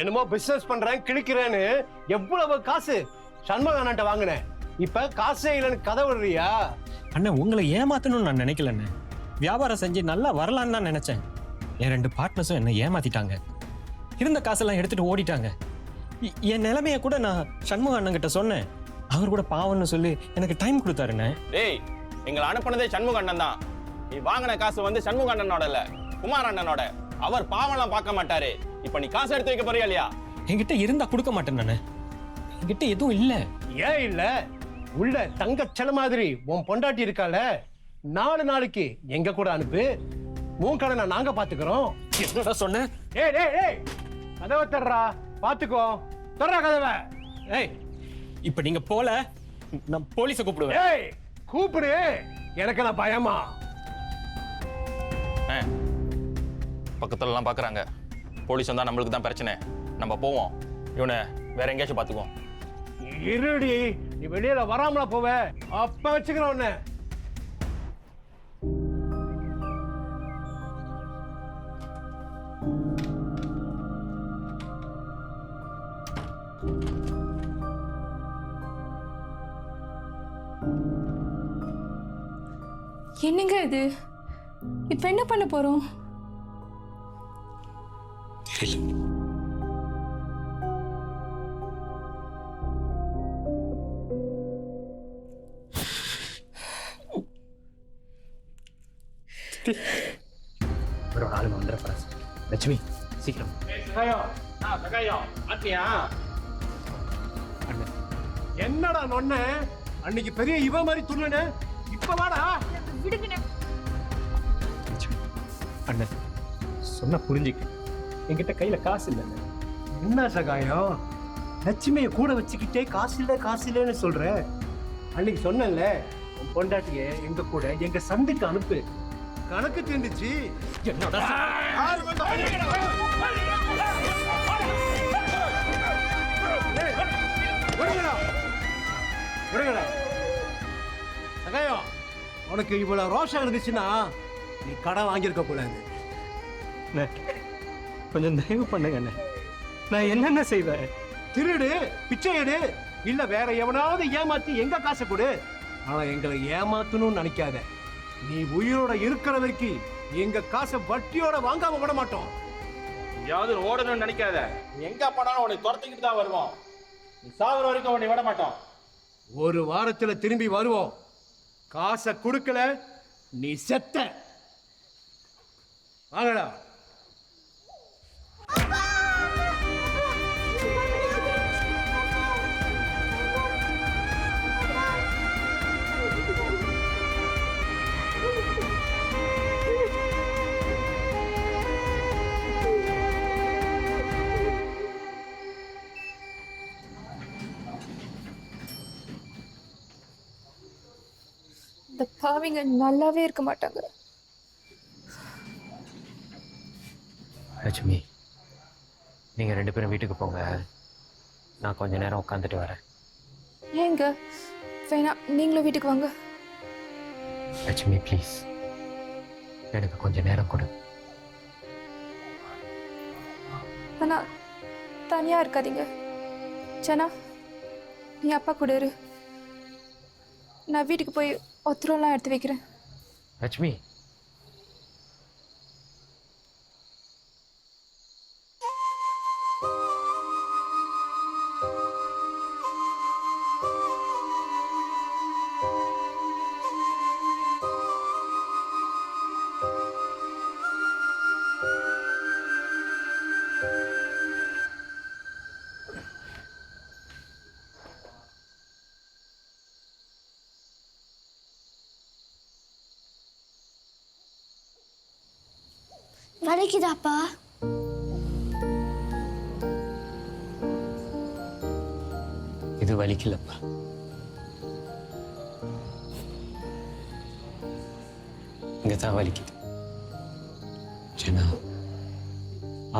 என்னமோ பிசினஸ் பண்றேன் கிழிக்கிறேன்னு எவ்வளவு காசு சண்முகண்ணன்ட்ட வாங்கினேன். இப்ப காசே இல்லைன்னு கதை விடுறியா? அண்ணன் உங்களை ஏமாத்தணும்னு நான் நினைக்கல அண்ணே. வியாபாரம் செஞ்சு நல்லா வரலான்னு தான் நினைச்சேன். என் 2 பார்ட்னர்ஸும் என்ன ஏமாத்திட்டாங்க. இருந்த காசெல்லாம் எடுத்துட்டு ஓடிட்டாங்க. என் நிலைமைய கூட நான் சண்முக அண்ணன் கிட்ட சொன்னேன். அவர் கூட பாவம்னு சொல்லி எனக்கு டைம் கொடுத்தாருண்ணே. டேய் எங்களை அனுப்புனதே சண்முக அண்ணன் தான். நீ வாங்கின காசு வந்து சண்முக அண்ணனோட இல்ல, குமார் அண்ணனோட. அவர் பாவம்லாம் பார்க்க மாட்டாரு. இப்ப நீ காசு எடுத்து வைக்க போறியா இல்லையா? என்கிட்ட இருந்தா கொடுக்க மாட்டேன் நானே. என்கிட்ட எதுவும் இல்ல. ஏன் இல்ல? உள்ள தங்கச்சல மாதிரி உன் பொண்டாட்டி இருக்கால, 4 நாளைக்கு எங்க கூட அனுப்பு. உன் கடனை நாங்க பாத்துக்கிறோம். என்னடா சொன்ன? ஏய் டேய் டேய் கதவை தர்றா, பாத்துக்கோ. தர்றா கதவை. ஏய் இப்ப நீங்க போல நான் போலீஸை கூப்பிடுவேன். ஏய் கூப்பிடு, எனக்கு நான் பயமா? பக்கத்துலலாம் பாக்குறாங்க. போலீஸ் வந்தா நம்மளுக்கு தான் பிரச்சனை. நம்ம போவோம், இவனை வேற எங்கேயாச்சும் பாத்துக்குவோம். இருடி, நீ வெளியில வராமலா போவ? அப்ப வச்சுக்கிறோம் உன்னை. என்னங்க இது? இப்ப என்ன பண்ண போறோம்? தெரியல. ஒரு ஆளுங்க வந்துடுற லட்சுமி சீக்கிரம். என்னடா நொன்ன, அன்னைக்கு பெரிய இவ மாதிரி துள்ளுன, இப்ப வாடா. அண்ணன் சொன்னா புரிஞ்சுக்க. என்கிட்ட கையில காசு இல்லைண்ணே. என்ன சகாயம், லட்சுமியை கூட வச்சுக்கிட்டே காசு இல்லைன்னு சொல்ற? அன்னைக்கு சொன்னேன்ல, உன் பொண்டாட்டிய எங்க கூட எங்க சந்துக்கு அனுப்பு. கணக்கு தெரிஞ்சிச்சு. என்னடா சகாயம், உனக்கு இவ்வளவு ரோஷம் இருந்துச்சுன்னா நீ கடன் வாங்கியிருக்க கூடாது. கொஞ்சம் தயவு பண்ணுங்க அண்ணே. நான் என்னென்ன செய்வேன்? திருடு, பிச்சை எடு, இல்ல வேற எவனாவது ஏமாத்தி எங்க காசை கொடு. ஆனா எங்களை ஏமாத்தணும்னு நினைக்காத. நீ உயிரோட இருக்கிற வரைக்கும் எங்க காசை வட்டியோட வாங்காம விட மாட்டோம். யாவது ஓடணும்னு நினைக்காத. நீ எங்க போனாலும் உன்னை துரத்திக்கிட்டு தான் வருவோம். நீ சாகுற வரைக்கும் உன்னை விட மாட்டோம். ஒரு வாரத்துல திரும்பி வருவோம். காசை கொடுக்கல நீ செத்த. வாங்கடா. இந்த பாவிங்க நல்லாவே இருக்க மாட்டாங்க. லட்சுமி நீங்க 2 பேரும் வீட்டுக்கு போங்க. நான் கொஞ்ச நேரம் உட்காந்துட்டு வரேன். ஏங்க வேணாம், நீங்களும் வீட்டுக்கு வாங்க. லட்சுமி ப்ளீஸ் எனக்கு கொஞ்ச நேரம் கொடு. ஆனால் தனியாக இருக்காதீங்க. ஜனா, நீ அப்பா கூட இரு. நான் வீட்டுக்கு போய் ஒத்துரெல்லாம் எடுத்து வைக்கிறேன். லட்சுமி, வலிக்குதாப்பா? இது வலிக்கலப்பா. இங்கதான் வலிக்குது. ஜனா,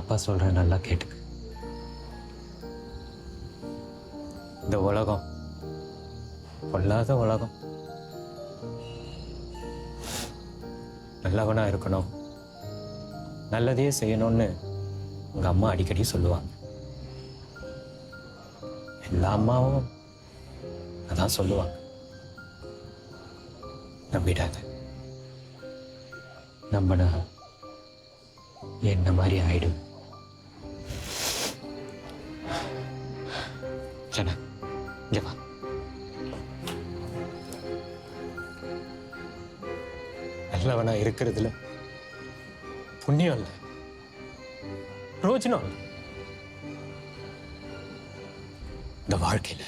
அப்பா சொல்ற நல்லா கேட்டுக்க. இந்த உலகம் பொல்லாத உலகம். நல்லவனா இருக்கணும், நல்லதே செய்யணும்னு உங்க அம்மா அடிக்கடி சொல்லுவாங்க. எல்லா அம்மாவும் அதான் சொல்லுவாங்க. நம்பிடாத. நம்பினா என்ன மாதிரி ஆயிடும். ஜனா, இங்க வா. நல்லவனா இருக்கிறதுல புண்ணியம் இல்லை, ரோஜனம் இல்லை. இந்த வாழ்க்கையில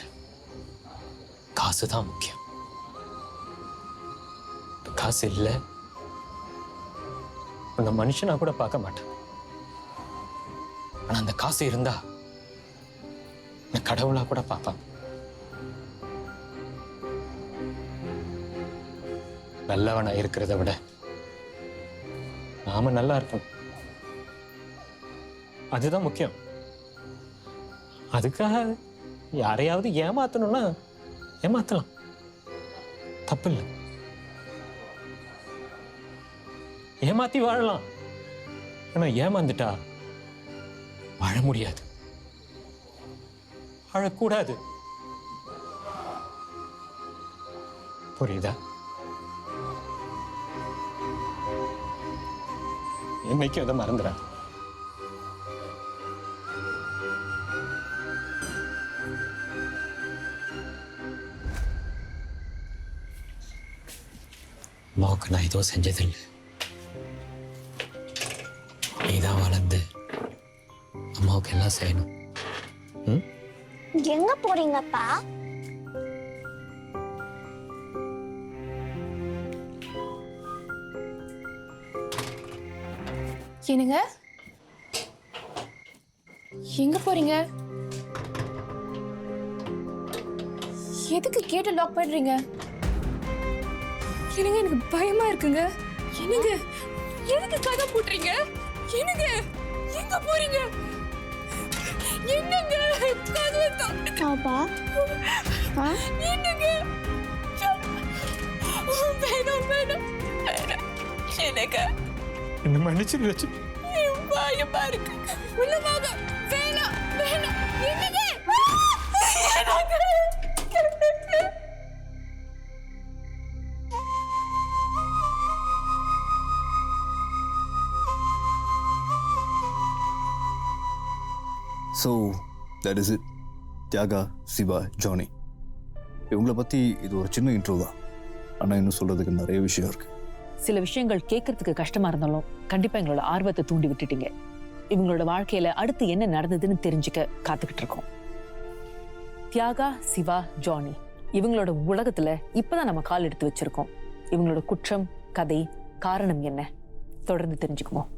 காசுதான் முக்கியம். காசு இல்லை, உன்னை மனுஷனா கூட பார்க்க மாட்டேன். ஆனா அந்த காசு இருந்தா நான் கடவுளா கூட பார்ப்பேன். நல்லவனா இருக்கிறத விட நாம நல்லா இருக்கணும், அதுதான் முக்கியம். அதுக்காக யாரையாவது ஏமாத்தணும்னா ஏமாத்தலாம், தப்பு இல்லை. ஏமாத்தி வாழலாம், ஆனா ஏமாந்துட்டா வாழ முடியாது, வாழக்கூடாது. புரியுதா? என்னைக்கும் அதை மறந்துடாது. அம்மாவுக்கு நான் எதுவும் செஞ்சதில்லை. நீதான் வளர்ந்து அம்மாவுக்கு எல்லாம் செய்யணும். எங்க போறீங்கப்பா? என்னங்க, எங்க போறீங்க? எதுக்கு கேட்ட லாக் பண்றீங்க? என்னங்க, எனக்கு பயமா இருக்குங்க. என்னங்க, எதுக்கு கதை போட்டுறீங்க? என்னங்க, எங்க போறீங்க? என்னங்க, கதை பாப்பா என்னங்க, வேணாம் வேணாம் எனக்கு என்ன மன்னிச்சு லட்சுமி. பயமா இருக்கு. உள்ள வாங்க. வேணாம் வேணாம். என்னங்க, so that is it. Thiaga, Siva, Johnny, இவங்களை பற்றி இது ஒரு சின்ன இன்ட்ரோ தான். ஆனால் இன்னும் சொல்கிறதுக்கு நிறைய விஷயம் இருக்குது. சில விஷயங்கள் கேட்கறதுக்கு கஷ்டமா இருந்தாலும் கண்டிப்பா எங்களோட ஆர்வத்தை தூண்டி விட்டுட்டீங்க. இவங்களோட வாழ்க்கையில அடுத்து என்ன நடந்ததுன்னு தெரிஞ்சுக்க காத்துக்கிட்டு இருக்கோம். தியாகா, சிவா, ஜானி இவங்களோட உலகத்துல இப்பதான் நம்ம கால் எடுத்து வச்சிருக்கோம். இவங்களோட குற்றம், கதை, காரணம் என்ன தொடர்ந்து தெரிஞ்சுக்குவோம்.